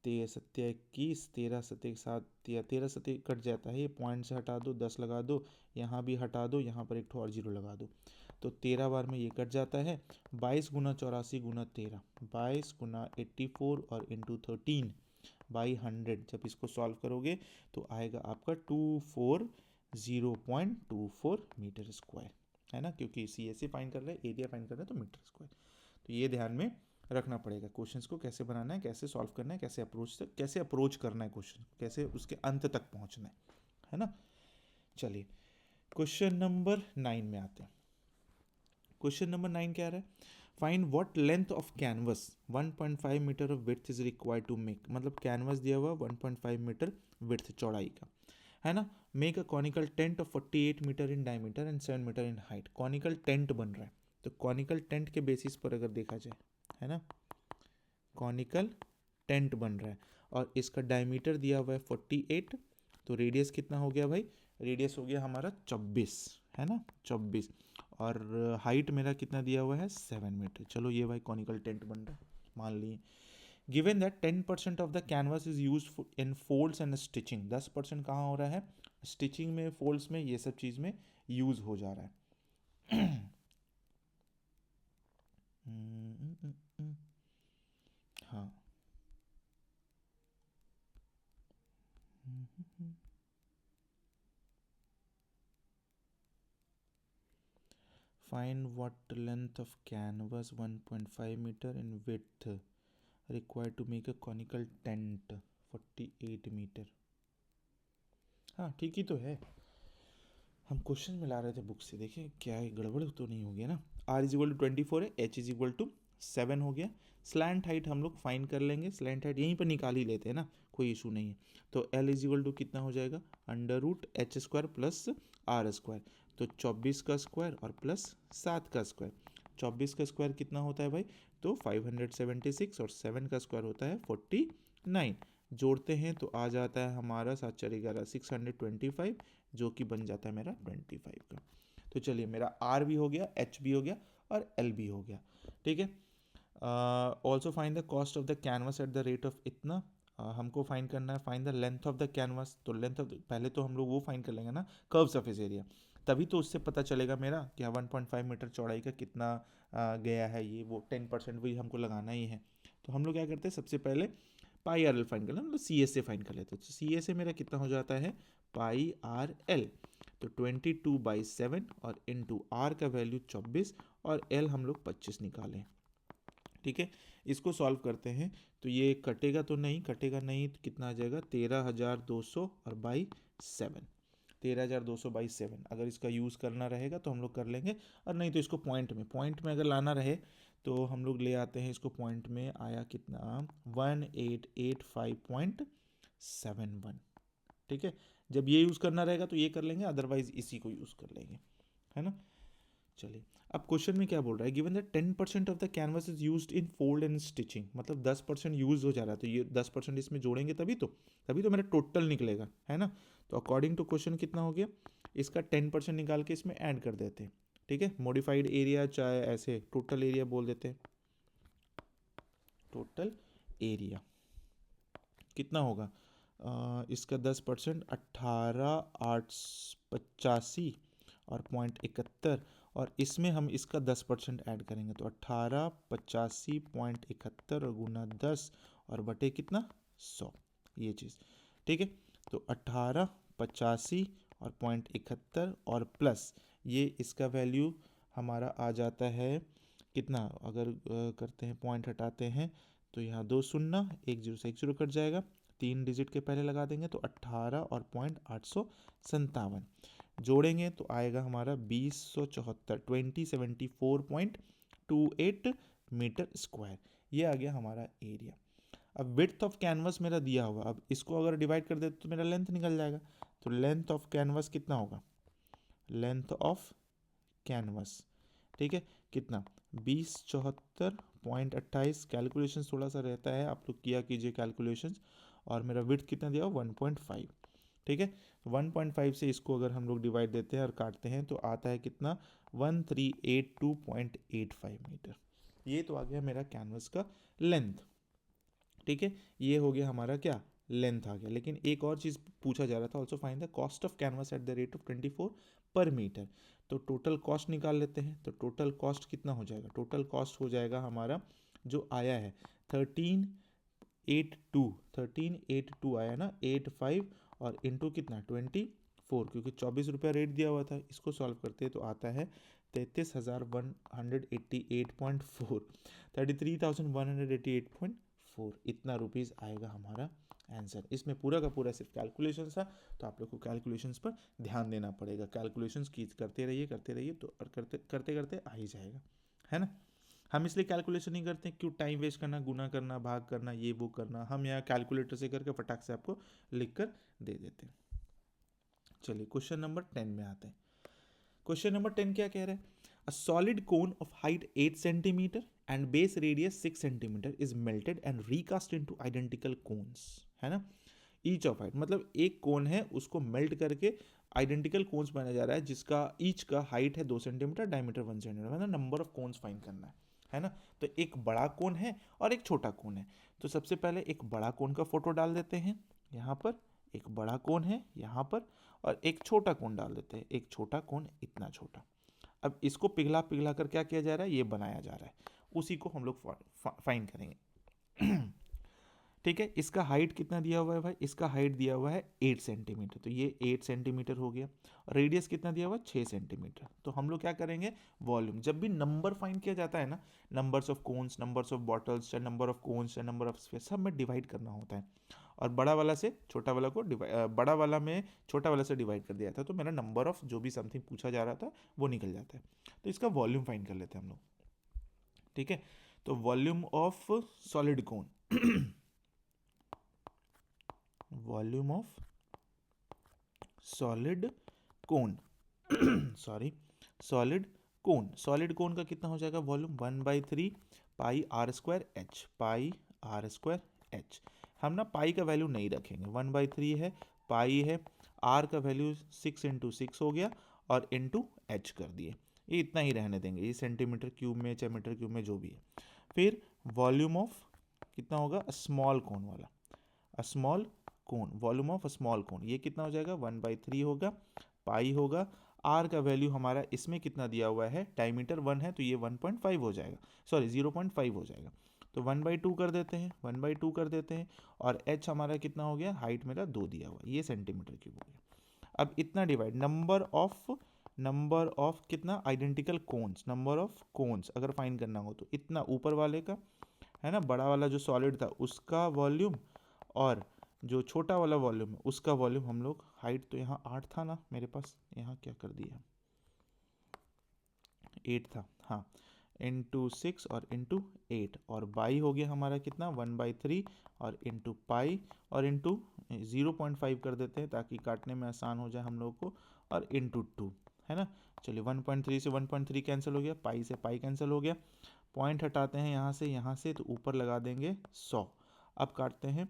13 तेरह सत्या 7 या 13 सत्या कट जाता है, ये पॉइंट से हटा दो, 10 लगा दो, यहाँ भी हटा दो, यहाँ पर एक और जीरो लगा दो, तो 13 बार में ये कट जाता है। 22 गुना 84 गुना 13, 22 गुना 84 और इंटू 13 बाई 100, जब इसको सॉल्व करोगे तो आएगा आपका 240.24 मीटर स्क्वायर, है ना, क्योंकि सी एस फाइन कर रहे हैं, एरिया फाइन कर रहे हैं, तो मीटर स्क्वायर। तो ये ध्यान में रखना पड़ेगा, क्वेश्चंस को कैसे बनाना है, कैसे सॉल्व करना है, कैसे अप्रोच करना है क्वेश्चन, कैसे उसके अंत तक पहुंचना है ना। चलिए क्वेश्चन नंबर 9 में आते हैं। क्वेश्चन नंबर 9 क्या रहा है, find what length of canvas 1.5 metre of width is required to make, मतलब कैनवस दिया हुआ 1.5 मीटर विड्थ चौड़ाई का, है ना। Make a conical tent of 48 metre in diameter and 7 metre in height, conical tent बन रहा है, तो कॉनिकल टेंट के बेसिस पर अगर देखा जाए, है ना, कॉनिकल टेंट बन रहा है और इसका डायमीटर दिया हुआ है 48, तो रेडियस कितना हो गया भाई, रेडियस हो गया हमारा 24, है ना, 24, और हाइट मेरा कितना दिया हुआ है 7 मीटर। चलो ये भाई कॉनिकल टेंट बन रहा है, मान लिए। Given that 10% of the canvas is use in folds and stitching, 10% कहाँ हो रहा है, स्टिचिंग में, फोल्ड्स में, ये सब चीज़ में यूज हो जा रहा है। हाँ, find what length of canvas 1.5 meter in width required to make a conical tent 48 metre. हाँ ठीक ही तो है, हम क्वेश्चन में ला रहे थे बुक से, देखिए क्या है, गड़बड़ तो नहीं हो गया ना। r इज इक्वल टू 24 है, h इज इक्वल टू 7 हो गया। स्लैंट हाइट हम लोग फाइंड कर लेंगे, स्लैंट हाइट यहीं पर निकाल ही लेते हैं ना, कोई इशू नहीं है। तो l इज इक्वल टू कितना हो जाएगा, under root H square plus are square, तो 24 का स्क्वायर और प्लस 7 का स्क्वायर, 24 का स्क्वायर कितना होता है भाई, तो 576, और 7 का स्क्वायर होता है 49, जोड़ते हैं तो आ जाता है हमारा 7 4 11 625, जो कि बन जाता है मेरा 25 का। तो चलिए मेरा R भी हो गया, H भी हो गया और L भी हो गया, ठीक है। Also find the cost of the canvas at the rate of इतना, हमको फाइंड करना है, find the length of the canvas, तो लेंथ ऑफ, पहले तो हम लोग वो फाइंड कर लेंगे ना, कर्व सरफेस एरिया, तभी तो उससे पता चलेगा मेरा कि 1.5 मीटर चौड़ाई का कितना गया है, ये वो 10% भी हमको लगाना ही है। तो हम लोग क्या करते हैं, सबसे पहले पाई आर एल फाइंड कर लें, मतलब सी एस से फाइंड कर लेते हैं। तो सी एस से मेरा कितना हो जाता है, पाई आर एल, तो 22/7 और इंटू आर का वैल्यू 24 और एल हम लोग 25 निकालें, ठीक है। इसको सॉल्व करते हैं तो ये कटेगा तो नहीं, कटेगा नहीं तो कितना आ जाएगा 13,200 और बाई 7, 13,200/7। अगर इसका यूज़ करना रहेगा तो हम लोग कर लेंगे, और नहीं तो इसको पॉइंट में अगर लाना रहे तो हम लोग ले आते हैं इसको पॉइंट में, आया कितना 1885.71, ठीक है। जब ये यूज़ करना रहेगा तो ये कर लेंगे, अदरवाइज इसी को यूज़ कर लेंगे, है ना। चलिए अब क्वेश्चन में क्या बोल रहा है, given that 10% of the canvas is used in fold and stitching, मतलब 10% यूज हो जा रहा है, तो ये 10% इसमें जोड़ेंगे तभी तो मेरा टोटल निकलेगा, है ना। तो अकॉर्डिंग टू क्वेश्चन कितना हो गया, इसका 10% निकाल के इसमें ऐड कर देते हैं, ठीक है। मॉडिफाइड एरिया चाहे ऐसे टोटल एरिया बोल देते हैं, टोटल एरिया कितना होगा, इसका 10% 18,885 और 0.71, और इसमें हम इसका 10% ऐड करेंगे तो 1885.71 और गुना 10 और बटे कितना 100, ये चीज़, ठीक है। तो 1885 और 0.71 और प्लस ये इसका वैल्यू हमारा आ जाता है कितना, अगर करते हैं पॉइंट हटाते हैं तो यहाँ 2 शून्य, 1 0 से 1 0 कट जाएगा, 3 डिजिट के पहले लगा देंगे तो 18 और 0.857, जोड़ेंगे तो आएगा हमारा 2074 2074.28 मीटर स्क्वायर, ये आ गया हमारा एरिया। अब विड्थ ऑफ कैनवस मेरा दिया हुआ, अब इसको अगर डिवाइड कर दे तो मेरा लेंथ निकल जाएगा, तो लेंथ ऑफ कैनवस कितना होगा, लेंथ ऑफ कैनवस, ठीक है, कितना 2074.28, कैलकुलेशन थोड़ा सा रहता है, आप लोग किया कीजिए कैलकुलेशन, और मेरा विड्थ कितना दिया 1.5, ठीक है। 1.5 से इसको अगर हम लोग डिवाइड देते हैं और काटते हैं तो आता है कितना, 1382.85 मीटर। ये तो आ गया मेरा कैनवस का लेंथ। ठीक है, ये हो गया हमारा क्या, लेंथ आ गया। लेकिन एक और चीज़ पूछा जा रहा था, also find the cost of canvas at the rate of 24 पर मीटर। तो टोटल कॉस्ट निकाल लेते हैं। तो टोटल कॉस्ट कितना हो जाएगा, टोटल कॉस्ट हो जाएगा हमारा जो आया है 1382 आया ना, 85 और इंटू कितना 24, क्योंकि 24 रुपया रेट दिया हुआ था। इसको सॉल्व करते हैं तो आता है 33,188.4, 33,188.4, इतना रुपीज़ आएगा हमारा आंसर। इसमें पूरा का पूरा सिर्फ कैलकुलेशंस था, तो आप लोग को कैलकुलेशंस पर ध्यान देना पड़ेगा। कैलकुलेशंस की करते रहिए तो और करते करते आ ही जाएगा, है ना। हम इसलिए कैलकुलेशन नहीं करते क्यों टाइम वेस्ट करना, गुना करना, भाग करना, ये वो करना। हम यहाँ कैलकुलेटर से करके फटाक से आपको लिख कर दे देते हैं। चलिए क्वेश्चन नंबर 10 में आते हैं। क्वेश्चन नंबर 10 क्या कह रहे हैं, a solid cone of height 8 centimetre and base radius 6 centimetre is melted and recast into identical cones, है ना। ईच ऑफ हाइट मतलब एक कोन है, उसको मेल्ट करके आइडेंटिकल कोन्स बनाया जा रहा है, जिसका ईच का हाइट है 2 सेंटीमीटर, डायमीटर 1 सेंटीमीटर, मतलब नंबर ऑफ कोन्स फाइंड करना है ना। तो एक बड़ा कोन है और एक छोटा कोन है। तो सबसे पहले एक बड़ा कोन का फोटो डाल देते हैं, यहाँ पर एक बड़ा कोन है यहाँ पर, और एक छोटा कोन डाल देते हैं, एक छोटा कोन इतना छोटा। अब इसको पिघला पिघला कर क्या किया जा रहा है, ये बनाया जा रहा है, उसी को हम लोग फाइंड करेंगे। ठीक है, इसका हाइट कितना दिया हुआ है भाई, इसका हाइट दिया हुआ है 8 सेंटीमीटर, तो ये 8 सेंटीमीटर हो गया। रेडियस कितना दिया हुआ है 6 सेंटीमीटर। तो हम लोग क्या करेंगे, वॉल्यूम, जब भी नंबर फाइंड किया जाता है ना, numbers of cones, numbers of bottles, चाहे नंबर ऑफ कोन्स, चाहे नंबर ऑफ स्फीयर, सब में डिवाइड करना होता है। और बड़ा वाला से छोटा वाला को बड़ा वाला में छोटा वाला से डिवाइड कर दिया था, तो मेरा नंबर ऑफ जो भी समथिंग पूछा जा रहा था वो निकल जाता है। तो इसका वॉल्यूम फाइंड कर लेते हैं हम लोग। ठीक है, तो volume of solid cone, volume of solid cone sorry solid cone, solid cone का कितना हो जाएगा volume, 1/3 pi are square h, pi are square h. हम ना पाई का वैल्यू नहीं रखेंगे, 1/3 है, पाई है, आर का वैल्यू 6 × 6 हो गया और इंटू एच कर दिए, ये इतना ही रहने देंगे, ये सेंटीमीटर क्यूब में चाहे मीटर क्यूब में जो भी है। फिर वॉल्यूम ऑफ कितना होगा, स्मॉल कोन वाला, small cone, volume of small cone, ये कितना हो जाएगा 1/3 होगा, पाई होगा, आर का वैल्यू हमारा इसमें कितना दिया हुआ है, डायमीटर 1 है तो ये 1.5 हो जाएगा, सॉरी 0.5 हो जाएगा, तो 1/2 कर देते हैं, 1/2 कर देते हैं। और एच हमारा कितना हो गया, हाइट मेरा 2 दिया हुआ है, ये सेंटीमीटर क्यूब हो गया। अब इतना डिवाइड, नंबर ऑफ कितना, identical cones, number of cones अगर फाइंड करना हो तो इतना ऊपर वाले का, है ना, बड़ा वाला जो सॉलिड था उसका वॉल्यूम, और जो छोटा वाला वॉल्यूम है उसका वॉल्यूम हम लोग, हाइट तो यहाँ 8 था ना मेरे पास, यहाँ क्या कर दिया 8 था, हाँ, इंटू 6 और इंटू 8, और बाई हो गया हमारा कितना 1/3 और इंटू पाई और इंटू 0.5 कर देते हैं ताकि काटने में आसान हो जाए हम लोग को, और इंटू 2, है ना। चलिए 1.3 से 1.3 कैंसिल हो गया, पाई से पाई कैंसिल हो गया, पॉइंट हटाते हैं यहाँ से तो ऊपर लगा देंगे 100। अब काटते हैं,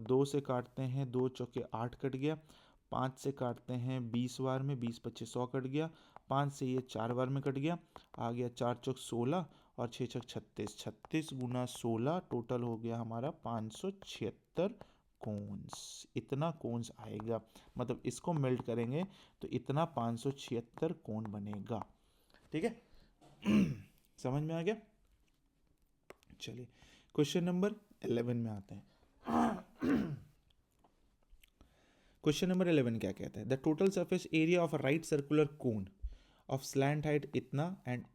2 से काटते हैं, 2 चौके 8 कट गया, 5 से काटते हैं 20 बार में, 20 × 25 100 कट गया, 5 से ये 4 बार में कट गया, आ गया 4 चौक 16 और 6 चौक 36, 36 × 16 टोटल हो गया हमारा 576 कोन्स, इतना कोन्स आएगा। मतलब इसको मेल्ट करेंगे तो इतना 576 कोन बनेगा। ठीक है, समझ में आ गया। चलिए क्वेश्चन नंबर 11 में आते हैं। क्वेश्चन नंबर 11 क्या कहता है, the total surface area of right circular cone of slant height इतना and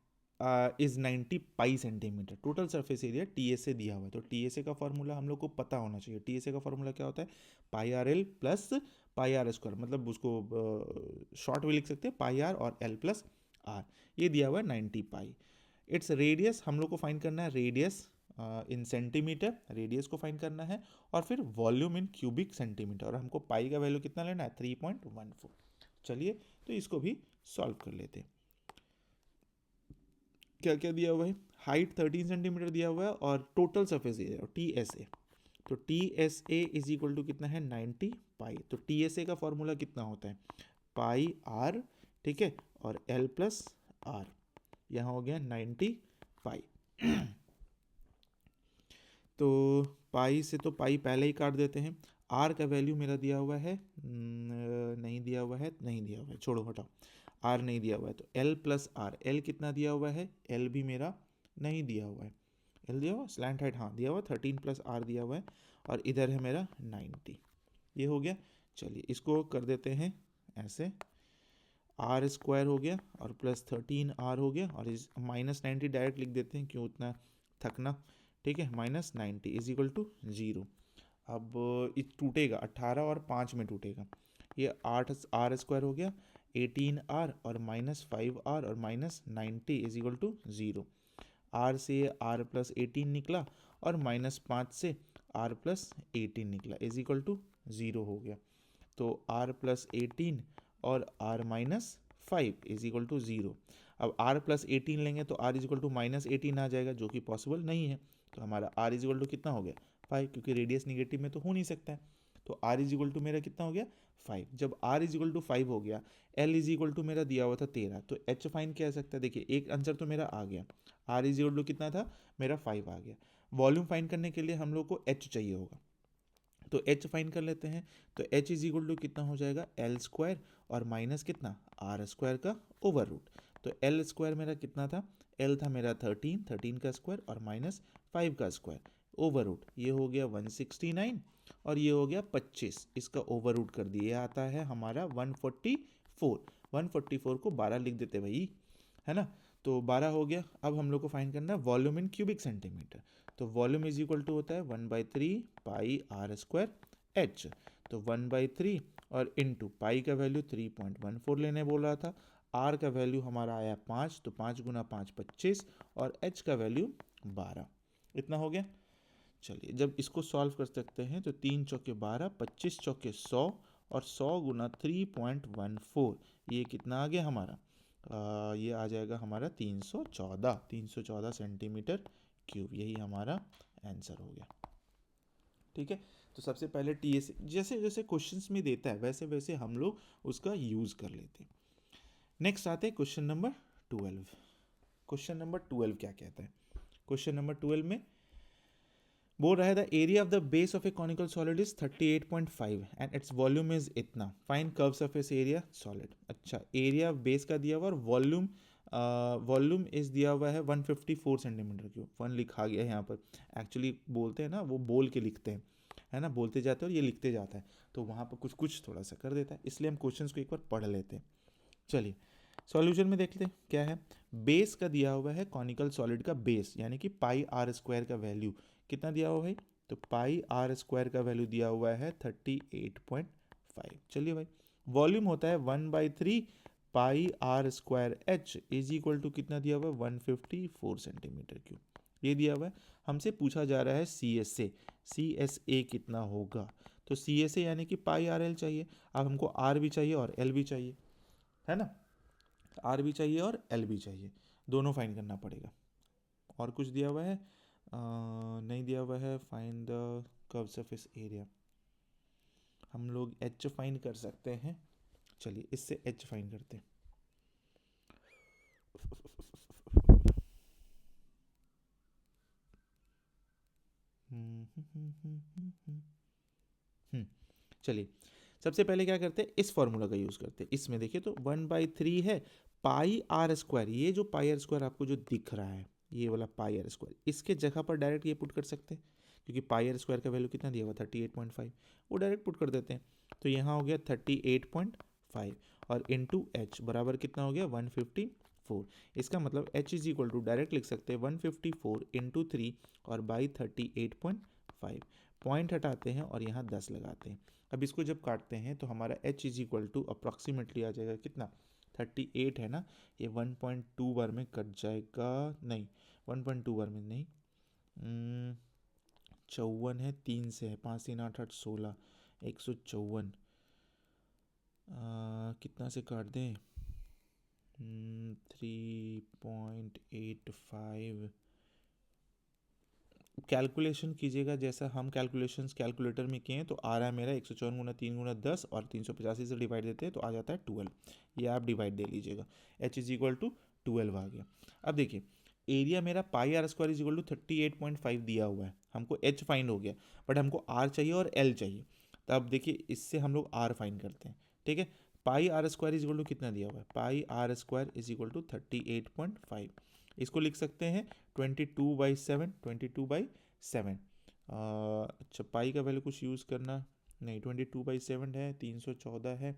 is 90 pi centimetre. Total surface area TSA दिया हुआ है, तो टीएसए का फॉर्मूला हम लोग को पता होना चाहिए। टीएसए का फॉर्मूला क्या होता है, pi R L plus pi are square, मतलब उसको शॉर्ट में लिख सकते हैं पाई आर और एल प्लस आर। ये दिया हुआ है 90 पाई। इट्स रेडियस हम लोग को फाइंड करना है, रेडियस इन सेंटीमीटर, रेडियस को फाइंड करना है, और फिर वॉल्यूम इन क्यूबिक सेंटीमीटर, और हमको पाई का वैल्यू कितना लेना है 3.14। चलिए तो इसको भी सॉल्व कर लेते हैं। क्या क्या दिया हुआ है, हाइट 13 सेंटीमीटर दिया हुआ है और total surface area T S A तो T S A is equal to कितना है 90 पाई। तो टी एस ए का फॉर्मूला कितना होता है पाई आर, ठीक है, और एल प्लस आर, यहाँ हो गया 90 पाई। तो पाई से तो पाई पहले ही काट देते हैं। आर का वैल्यू मेरा दिया हुआ है नहीं दिया हुआ है, नहीं दिया हुआ है, छोड़ो हटाओ, आर नहीं दिया हुआ है। तो एल प्लस आर, एल कितना दिया हुआ है, एल भी मेरा नहीं दिया हुआ है। एल दिया हुआ स्लैंट हाइट, हाँ दिया हुआ 13 प्लस आर दिया हुआ है, और इधर है मेरा 90। ये हो गया। चलिए इसको कर देते हैं ऐसे, आर स्क्वायर हो गया और प्लस 13 आर हो गया, और इस -90 डायरेक्ट लिख देते हैं, क्यों उतना थकना, ठीक है। -90 इज इक्वल टू 0। अब ये टूटेगा 18 और 5 में टूटेगा, ये 8 आर स्क्वायर हो गया, 18 आर और -5 आर और -90 इज इक्वल टू 0। आर से आर प्लस 18 निकला और -5 से आर प्लस 18 निकला, इज इक्वल टू 0 हो गया। तो आर प्लस 18 और r minus 5 is equal to 0। अब आर प्लस 18 लेंगे तो आर इज इक्वल टू -18 आ जाएगा, जो कि पॉसिबल नहीं है। तो हमारा आर इज इक्वल टू कितना हो गया 5, क्योंकि रेडियस निगेटिव में तो हो नहीं सकता है। तो आर इज इक्वल टू मेरा कितना हो गया 5। जब आर इज इक्वल टू 5 हो गया, एल इज इक्वल टू मेरा दिया हुआ था 13, तो एच फाइन क्या सकता है, देखिए एक आंसर तो मेरा आ गया, आर इज इक्वल टू कितना था मेरा 5 आ गया। वॉल्यूम फाइन करने के लिए हम लोग को एच चाहिए होगा, तो एच फाइन कर लेते हैं। तो एच इज इक्वल टू कितना हो जाएगा एल स्क्वायर और माइनस कितना आर स्क्वायर का ओवर रूट। तो एल स्क्वायर मेरा कितना था, एल था मेरा 13 का स्क्वायर और -5 का स्क्वायर ओवर रूट, ये हो गया 169 और ये हो गया 25, इसका ओवर रूट कर दिए, आता है हमारा 144। 144 को 12 लिख देते भाई, है ना। तो 12 हो गया। अब हम लोग को फाइंड करना है वॉल्यूम इन क्यूबिक सेंटीमीटर। तो वॉल्यूम इज इक्वल टू होता है 1/3 पाई आर स्क्वायर एच। तो 1/3 और इनटू पाई का वैल्यू 3.14 लेने बोल रहा था, आर का वैल्यू हमारा आया 5, तो 5 गुना 5 25, और एच का वैल्यू 12। इतना हो गया। चलिए जब इसको सॉल्व कर सकते हैं तो 3 चौके 12, 25 चौके 100, और 100 गुना 3.14, ये कितना आ गया हमारा, ये आ जाएगा हमारा 314 सेंटीमीटर क्यूब, यही हमारा आंसर हो गया। ठीक है। तो सबसे पहले टी एस, जैसे जैसे क्वेश्चंस में देता है वैसे वैसे हम लोग उसका यूज़ कर लेते हैं। नेक्स्ट आते हैं क्वेश्चन नंबर 12। क्वेश्चन नंबर 12 क्या कहता है, क्वेश्चन नंबर 12 में बोल रहा है the area of the base of a conical solid is 38.5 and its volume is इतना, find curve surface area solid. अच्छा, एरिया बेस का दिया हुआ और वॉल्यूम वॉल्यूम इज दिया हुआ है 154 सेंटीमीटर क्यूब। 1 लिखा गया है यहाँ पर, एक्चुअली बोलते हैं ना वो बोल के लिखते हैं, है ना, बोलते जाते हैं और ये लिखते जाता है, तो वहाँ पर कुछ कुछ थोड़ा सा कर देता है, इसलिए हम क्वेश्चंस को एक बार पढ़ लेते हैं। चलिए सॉल्यूशन में देखते हैं क्या है। बेस का दिया हुआ है कॉनिकल सॉलिड का बेस, यानी कि पाई आर स्क्वायर का वैल्यू कितना दिया हुआ भाई, तो पाई आर स्क्वायर का वैल्यू दिया हुआ है 38.5। चलिए भाई, वॉल्यूम होता है 1/3 pi are square H is equal to कितना दिया हुआ है 154 सेंटीमीटर क्यूब, ये दिया हुआ है। हमसे पूछा जा रहा है सी एस ए, सी एस ए कितना होगा, तो सी एस ए यानी कि पाई आर एल चाहिए। अब हमको आर भी चाहिए और एल भी चाहिए, है ना, आर भी चाहिए और एल भी चाहिए, दोनों फाइंड करना पड़ेगा। और कुछ दिया हुआ है नहीं दिया हुआ है। Find the curve surface area, हम लोग एच फाइंड कर सकते हैं। चलिए इससे एच फाइंड करते हैं। चलिए सबसे पहले क्या करते हैं, इस फॉर्मूला का यूज़ करते हैं। इसमें देखिए तो 1/3 है पाई आर स्क्वायर, ये जो पाई आर स्क्वायर आपको जो दिख रहा है ये वाला पाई आर स्क्वायर, इसके जगह पर डायरेक्ट ये पुट कर सकते हैं, क्योंकि पाई आर स्क्वायर का वैल्यू कितना दिया हुआ 38.5, वो डायरेक्ट पुट कर देते हैं। तो यहाँ हो गया 38.5 और इंटू एच बराबर कितना हो गया 154। इसका मतलब h is equal to direct लिख सकते हैं 154 इंटू 3 और बाई 38.5, पॉइंट हटाते हैं और यहाँ 10 लगाते हैं। अब इसको जब काटते हैं तो हमारा h is equal to approximately आ जाएगा कितना 38 है ना, ये 1.2 बार में कट जाएगा, नहीं 1.2 बार में नहीं, 54 है, 3 से है, 5 3 8 8 16, 154, कितना से काट दें 3.85, कैलकुलेशन कीजिएगा जैसा हम कैलकुलेशंस कैलकुलेटर में किए हैं, तो आ रहा है मेरा 154 गुना 3 गुना 10 और 385 से डिवाइड देते हैं तो आ जाता है 12। ये आप डिवाइड दे लीजिएगा, h इज इक्वल टू 12 आ गया। अब देखिए एरिया मेरा pi are square is equal to 38.5 दिया हुआ है, हमको h फाइंड हो गया, बट हमको r चाहिए और l चाहिए। तो अब देखिए इससे हम लोग r फाइंड करते हैं, ठीक है। Pi are square is equal to कितना दिया हुआ है, pi are square is equal to 38.5, इसको लिख सकते हैं 22/7, 22/7। अच्छा पाई का वैल्यू कुछ यूज़ करना नहीं, 22/7 है, 314 है,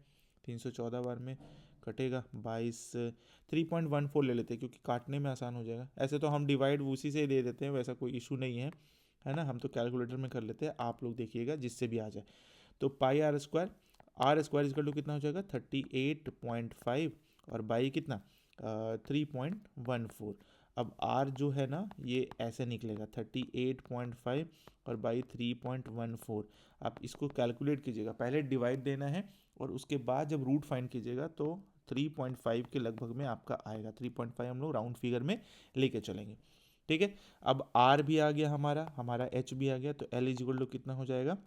314 बार में कटेगा 22, 3.14 ले लेते हैं क्योंकि काटने में आसान हो जाएगा। ऐसे तो हम डिवाइड उसी से दे देते हैं, वैसा कोई इशू नहीं है ना, हम तो कैलकुलेटर में कर लेते हैं, आप लोग देखिएगा जिससे भी आ जाए। तो pi are square is equal to कितना हो जाएगा 38.5 और बाई कितना 3.14। अब r जो है ना ये ऐसे निकलेगा 38.5 और बाई 3.14। आप इसको कैलकुलेट कीजिएगा, पहले डिवाइड देना है और उसके बाद जब रूट फाइंड कीजिएगा तो 3.5 के लगभग में आपका आएगा। 3.5 हम लोग राउंड फिगर में लेके चलेंगे, ठीक है। अब r भी आ गया हमारा h भी आ गया, तो l इज इक्वल टू कितना हो जाएगा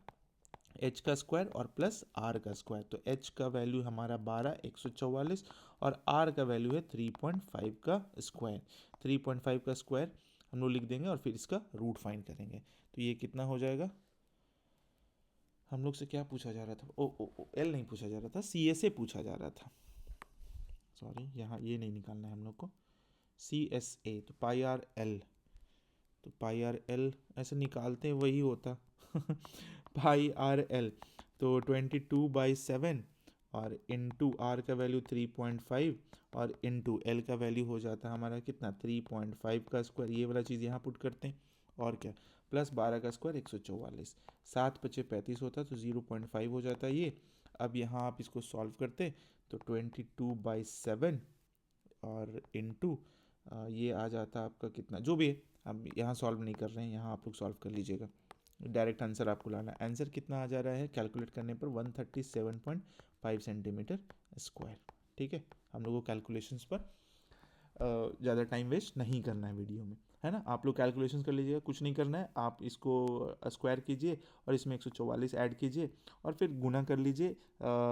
h का स्क्वायर और प्लस r का स्क्वायर। तो h का वैल्यू हमारा 12 144 और r का वैल्यू है 3.5 का स्क्वायर। 3.5 का स्क्वायर हम लोग लिख देंगे और फिर इसका रूट फाइंड करेंगे। तो ये कितना हो जाएगा, हम लोग से क्या पूछा जा रहा था, ओ एल नहीं पूछा जा रहा था, सी एस ए पूछा जा रहा था, सॉरी यहाँ ये नहीं निकालना है हम लोग को, सी एस ए। तो पाई आर एल, तो पाई आर एल ऐसे निकालते हैं वही होता पाई आर एल तो 22/7 और इनटू आर का वैल्यू 3.5 और इनटू एल का वैल्यू हो जाता है हमारा कितना 3.5 का स्क्वायर, ये वाला चीज़ यहाँ पुट करते हैं और क्या प्लस 12 का स्क्वायर 144, 7×5 = 35 होता है तो 0.5 हो जाता है ये। अब यहाँ आप इसको सॉल्व करते तो 22/7 और इनटू ये आ जाता आपका कितना जो भी है, अब यहाँ सॉल्व नहीं कर रहे हैं, यहाँ आप लोग सॉल्व कर लीजिएगा, डायरेक्ट आंसर आपको लाना है। आंसर कितना आ जा रहा है कैलकुलेट करने पर 137.5 सेंटीमीटर स्क्वायर, ठीक है। हम लोगों को कैलकुलेशंस पर ज़्यादा टाइम वेस्ट नहीं करना है वीडियो में, है ना। आप लोग कैलकुलेशंस कर लीजिएगा, कुछ नहीं करना है, आप इसको स्क्वायर कीजिए और इसमें 144 ऐड कीजिए और फिर गुना कर लीजिए।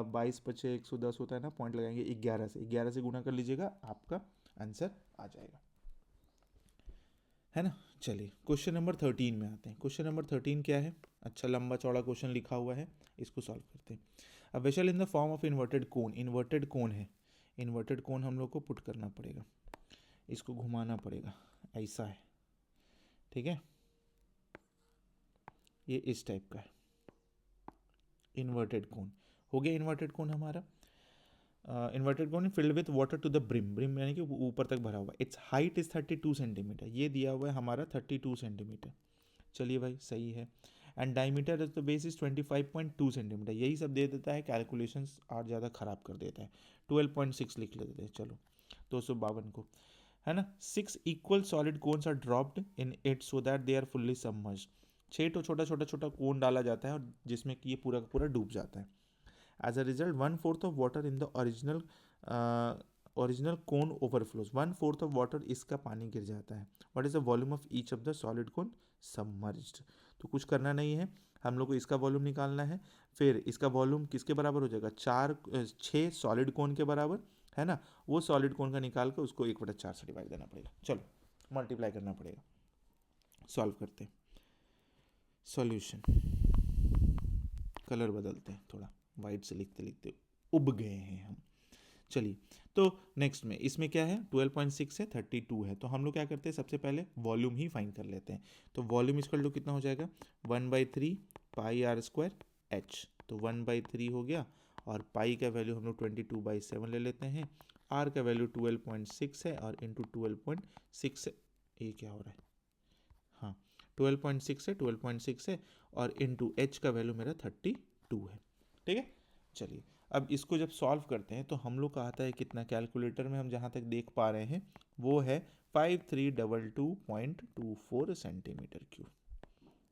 22×110 होता है ना, पॉइंट लगाएंगे 11 से गुना कर लीजिएगा, आपका आंसर आ जाएगा, है ना। चलिए क्वेश्चन नंबर 13 में आते हैं। क्वेश्चन नंबर 13 क्या है, अच्छा लंबा चौड़ा क्वेश्चन लिखा हुआ है, इसको सॉल्व करते हैं। अब vessel in the form of inverted cone, inverted कोन है, इन्वर्टेड कोन हम लोग को पुट करना पड़ेगा, इसको घुमाना पड़ेगा, ऐसा है, ठीक है, ये इस टाइप का है इन्वर्टेड कोन। हो गया इन्वर्टेड कोन हमारा। Inverted cone filled with water to the brim, brim यानी कि ऊपर तक भरा हुआ। इट्स हाइट इज 32 सेंटीमीटर, ये दिया हुआ है हमारा 32 सेंटीमीटर, चलिए भाई सही है। And diameter at the base is 25.2 centimetre, यही सब दे देता है, कैलकुलेशंस और ज़्यादा ख़राब कर देता है। 12.6 लिख लेते हैं, चलो 252 को, है ना। 6 equal solid cones are dropped in it so that they are fully submerged, 6 तो छोटा कोन डाला जाता है और जिसमें कि ये पूरा का पूरा डूब जाता है। As a result 1/4 of water in the original cone overflows, 1/4 of water इसका पानी गिर जाता है। What is the volume of each of the solid cone submerged, तो कुछ करना नहीं है, हम लोग को इसका वॉल्यूम निकालना है। फिर इसका वॉल्यूम किसके बराबर हो जाएगा, 6 सॉलिड कोन के बराबर, है ना। वो सॉलिड कोन का निकाल कर उसको 1/4 से डिवाइड देना पड़ेगा, चलो मल्टीप्लाई करना पड़ेगा। सॉल्व करते हैं, सॉल्यूशन कलर बदलते हैं, थोड़ा वाइट से लिखते लिखते उब गए हैं हम। चलिए तो नेक्स्ट में इसमें क्या है 12.6 है 32 है, तो हम लोग क्या करते हैं सबसे पहले वॉल्यूम ही फाइंड कर लेते हैं। तो वॉल्यूम इक्वल टू कितना हो जाएगा 1/3 पाई आर स्क्वायर एच, तो 1/3 हो गया और पाई का वैल्यू हम लोग 22/7 ले लेते हैं, आर का वैल्यू 12.6 है और इंटू 12.6 है, ये क्या हो रहा है, हाँ 12.6 है और इंटू एच का वैल्यू मेरा 32 है, ठीक है। चलिए अब इसको जब सॉल्व करते हैं तो हम लोग का आता है कितना, कैलकुलेटर में हम जहाँ तक देख पा रहे हैं वो है 5322.24 सेंटीमीटर क्यूब,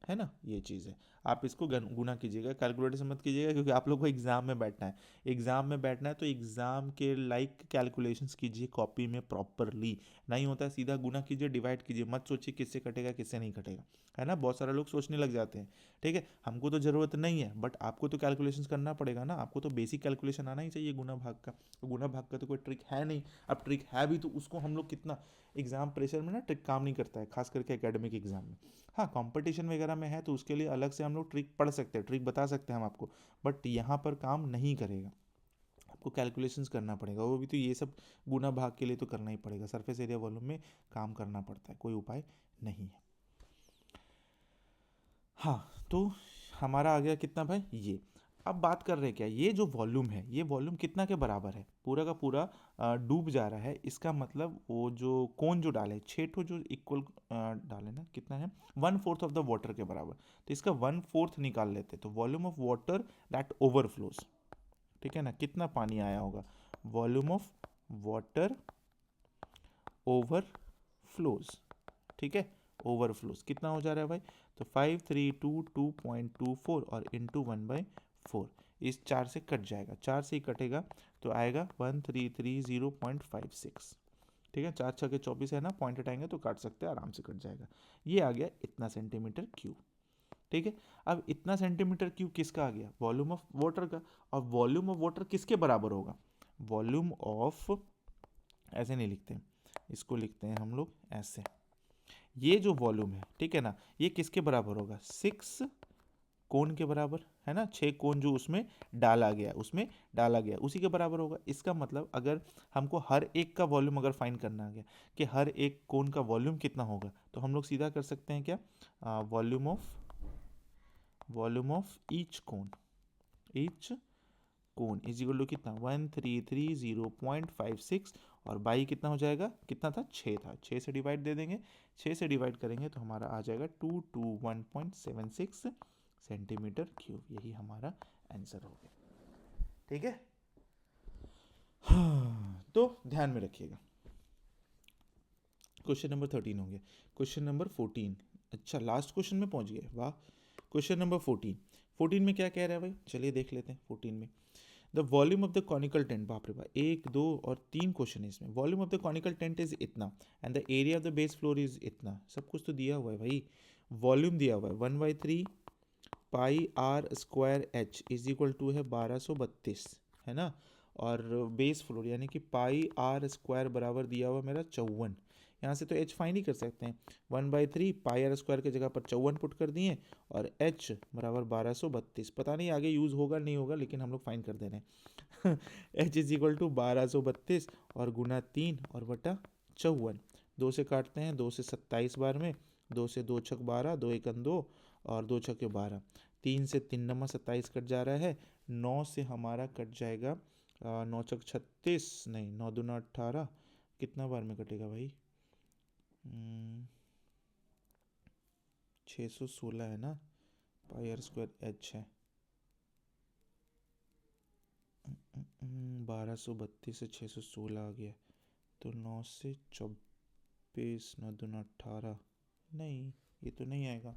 है ना, ये चीज़ है। आप इसको गुना कीजिएगा, कैलकुलेटर से मत कीजिएगा, क्योंकि आप लोग को एग्जाम में बैठना है। एग्जाम में बैठना है तो एग्जाम के लाइक कैलकुलेशंस कीजिए कॉपी में प्रॉपरली। नहीं होता है सीधा गुना कीजिए, डिवाइड कीजिए, मत सोचिए किससे कटेगा किससे नहीं कटेगा, है ना। बहुत सारे लोग सोचने लग जाते हैं, ठीक है। हमको तो ज़रूरत नहीं है, बट आपको तो कैलकुलेशंस करना पड़ेगा ना, आपको तो बेसिक कैलकुलेशन आना ही चाहिए गुना भाग का। तो गुना भाग का तो कोई ट्रिक है नहीं। अब ट्रिक है भी तो उसको हम लोग कितना, एग्जाम प्रेशर में ना ट्रिक काम नहीं करता है, खास करके एकेडमिक एग्जाम में। हाँ, कंपटीशन वगैरह में है तो उसके लिए अलग से हम लोग ट्रिक पढ़ सकते हैं, ट्रिक बता सकते हैं हम आपको, बट यहाँ पर काम नहीं करेगा। आपको कैलकुलेशंस करना पड़ेगा, वो भी तो ये सब गुना भाग के लिए तो करना ही पड़ेगा। सरफेस एरिया वॉल्यूम में काम करना पड़ता है, कोई उपाय नहीं है। हाँ, तो हमारा आ गया कितना भाई, ये। अब बात कर रहे हैं क्या, ये जो वॉल्यूम है, ये वॉल्यूम कितना के बराबर है, पूरा का पूरा डूब जा रहा है। इसका मतलब वो जो कोन जो डाले 6 जो इक्वल डाले ना, कितना है, 1/4 ऑफ द वाटर के बराबर। तो इसका 1/4 निकाल लेते, तो volume of water that overflows, ठीक है ना, कितना पानी आया होगा, वॉल्यूम ऑफ वाटर ओवरफ्लोज, ठीक है। ओवरफ्लोज कितना हो जा रहा है भाई, तो 5322.24 और इंटू 1/4, इस 4 से कट जाएगा, 4 से ही कटेगा तो आएगा 1330.56, ठीक है। 4 छके 24 है ना, पॉइंट हटाएंगे तो काट सकते हैं, आराम से कट जाएगा। ये आ गया इतना सेंटीमीटर क्यूब, ठीक है। अब इतना सेंटीमीटर क्यूब किसका आ गया, वॉल्यूम ऑफ वाटर का। और वॉल्यूम ऑफ वाटर किसके बराबर होगा, वॉल्यूम ऑफ, ऐसे नहीं लिखते, इसको लिखते हैं हम लोग ऐसे, ये जो वॉल्यूम है, ठीक है ना, ये किसके बराबर होगा, 6 कोन के बराबर, है ना। 6 कोन जो उसमें डाला गया, उसमें डाला गया उसी के बराबर होगा। इसका मतलब अगर हमको हर एक का वॉल्यूम अगर फाइंड करना गया कि हर एक कोन का वॉल्यूम कितना होगा, तो हम लोग सीधा कर सकते हैं क्या, volume of each cone is equal to कितना, 1330.56, और बाई कितना हो जाएगा, कितना था, 6 था, 6 से डिवाइड दे देंगे, 6 से डिवाइड करेंगे तो हमारा आ जाएगा 221.76 सेंटीमीटर क्यूब। यही हमारा आंसर हो गया, ठीक है। तो ध्यान में रखिएगा, क्वेश्चन नंबर 13 हो गया। क्वेश्चन नंबर 14, अच्छा लास्ट क्वेश्चन में पहुंच गए, वाह। क्वेश्चन नंबर 14 में क्या कह रहा है भाई, चलिए देख लेते हैं। 14 में the volume of the conical tent, बाप रे बाप, 1 2 और 3 क्वेश्चन है इसमें। Volume of the conical tent is इतना and the area of the base floor is इतना, सब कुछ तो दिया हुआ है भाई। वॉल्यूम दिया हुआ है 1/3 pi are square H is equal to है 1232, है ना। और बेस फ्लोर यानी कि पाई आर स्क्वायर बराबर दिया हुआ मेरा 54, यहाँ से तो एच फाइंड ही कर सकते हैं। 1/3 पाई आर स्क्वायर की जगह पर 54 पुट कर दिए, और एच बराबर 1232, पता नहीं आगे यूज़ होगा नहीं होगा, लेकिन हम लोग फाइंड कर दे रहे हैं। एच इज इक्वल टू 1232 और गुना 3 और बटा 54, 2 से काटते हैं, 2 से 27 बार में, 2 से 2 छक 12, 2 एकन 2 और 2 छके 12, 3 से 3 नंबर 27 कट जा रहा है, 9 से हमारा कट जाएगा 9 छक 36, नहीं 9 दूना 18, कितना बार में कटेगा भाई, 616 है ना, पाई आर स्क्वायर एच है, 1232 से 616 आ गया, तो 9 से 24, 9 दूना 18, नहीं ये तो नहीं आएगा।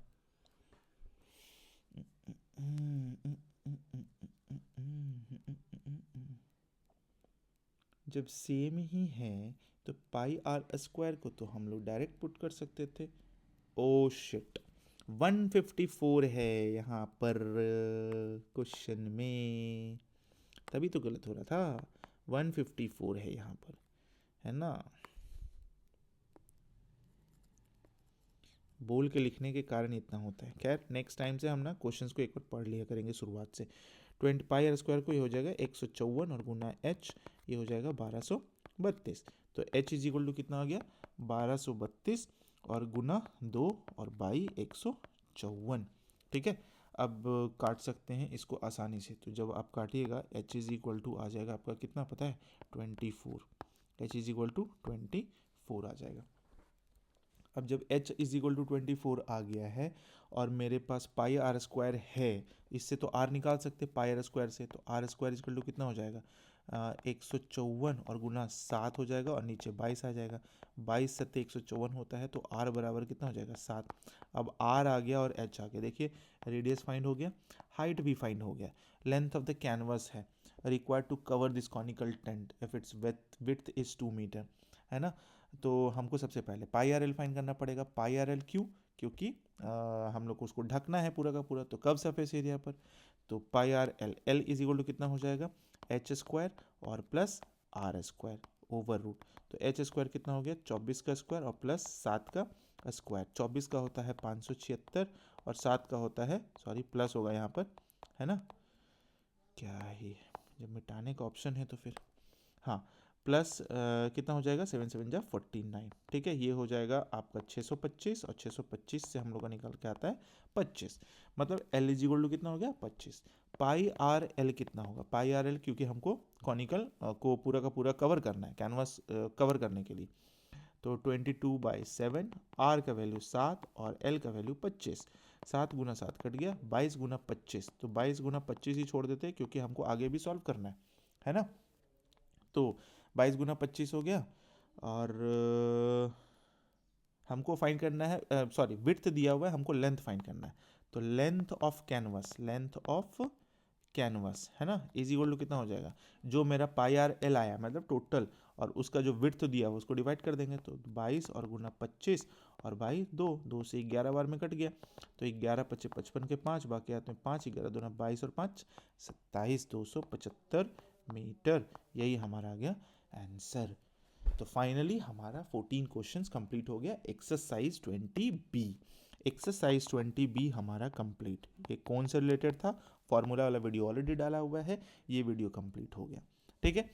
जब सेम ही है तो पाई आर स्क्वायर को तो हम लोग डायरेक्ट पुट कर सकते थे। ओ शिट, 154 है यहाँ पर क्वेश्चन में, तभी तो गलत हो रहा था। 154 है यहाँ पर, है ना। बोल के लिखने के कारण इतना होता है। खैर नेक्स्ट टाइम से हम ना क्वेश्चंस को एक बार पढ़ लिया करेंगे शुरुआत से। 20 पाई आर स्क्वायर को ये हो जाएगा 154 और गुना एच ये हो जाएगा 1232। तो एच इज इक्वल टू कितना आ गया 1232 और गुना 2 और बाई 154, ठीक है। अब काट सकते हैं इसको आसानी से, तो जब आप काटिएगा एच इज इक्वल टू आ जाएगा आपका कितना पता है 24, एच इज इक्वल टू 24 आ जाएगा। अब जब h इज इक्वल टू 24 आ गया है और मेरे पास पाई आर स्क्वायर है, इससे तो r निकाल सकते पाई आर स्क्वायर से, तो आर स्क्वायर इक्वल टू कितना हो जाएगा 154 और गुना 7 हो जाएगा और नीचे 22 आ जाएगा। 22 सत्ते 154 होता है, तो आर बराबर कितना हो जाएगा 7। अब आर आ गया और एच आ गया। देखिए रेडियस फाइंड हो गया, हाइट भी फाइंड हो गया। लेंथ ऑफ द कैनवस है required to cover this conical tent if it's width is 2 metre, है ना। तो हमको सबसे पहले पाई आर एल फाइंड करना पड़ेगा। पाई आर एल क्यों? क्योंकि हम लोग को उसको ढकना है पूरा का पूरा, तो कब सरफेस एरिया पर, तो pi R L, L is equal to कितना हो जाएगा एच स्क्वायर और plus are square over root. तो एच स्क्वायर कितना हो गया 24 का स्क्वायर और प्लस 7 का स्क्वायर। 24 का होता है 576 और 7 का होता है, सॉरी प्लस होगा यहाँ पर, है ना, क्या ही जब मिटाने का ऑप्शन है तो फिर हाँ प्लस कितना हो जाएगा 7 7 जा 49, ठीक है। ये हो जाएगा आपका 625 और 625 से हम लोग का निकल के आता है 25, मतलब एल इज इक्वल टू कितना हो गया 25। पाई आर एल कितना होगा, पाई आर एल क्योंकि हमको कॉनिकल को पूरा का पूरा कवर करना है, कैनवास कवर करने के लिए, तो 22/7, आर का वैल्यू 7 और एल का वैल्यू 25। 7 गुना 7 कट गया, 22 गुना 25, तो 22 गुना 25 ही छोड़ देते हैं क्योंकि हमको आगे भी सॉल्व करना है ना। तो 22 गुना 25 हो गया और हमको फाइंड करना है, सॉरी विड्थ दिया हुआ है, हमको लेंथ फाइंड करना है। तो length of canvas, length of canvas, है ना, इज इक्वल टू कितना हो जाएगा, जो मेरा पाई आर एल आया मतलब टोटल, और उसका जो विड्थ दिया हुआ उसको डिवाइड कर देंगे, तो 22 और गुना 25 और 22 2 से 11 बार में कट गया, तो 11 25 55 के 5 बाकी आते हैं 5, 11 दूना 22 और 5 27, 275 मीटर, यही हमारा आ गया आंसर। तो फाइनली हमारा 14 क्वेश्चंस कंप्लीट हो गया एक्सरसाइज 20B। एक्सरसाइज 20B हमारा कंप्लीट। ये कौन से रिलेटेड था, फॉर्मूला वाला वीडियो ऑलरेडी डाला हुआ है, ये वीडियो कंप्लीट हो गया, ठीक है।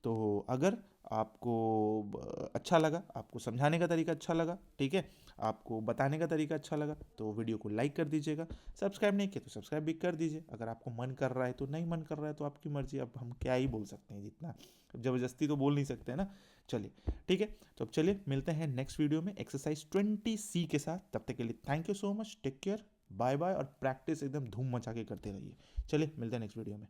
तो अगर आपको अच्छा लगा, आपको समझाने का तरीका अच्छा लगा, ठीक है, आपको बताने का तरीका अच्छा लगा, तो वीडियो को लाइक कर दीजिएगा। सब्सक्राइब नहीं किया तो सब्सक्राइब भी कर दीजिए। अगर आपको मन कर रहा है तो, नहीं मन कर रहा है तो आपकी मर्जी, अब हम क्या ही बोल सकते हैं, जितना ज़बरदस्ती तो बोल नहीं सकते हैं ना। चलिए ठीक है, तो अब चलिए मिलते हैं नेक्स्ट वीडियो में एक्सरसाइज 20C के साथ। तब तक के लिए thank you so much, take care, bye bye, और प्रैक्टिस एकदम धूम मचा के करते रहिए। चलिए मिलते हैं नेक्स्ट वीडियो में।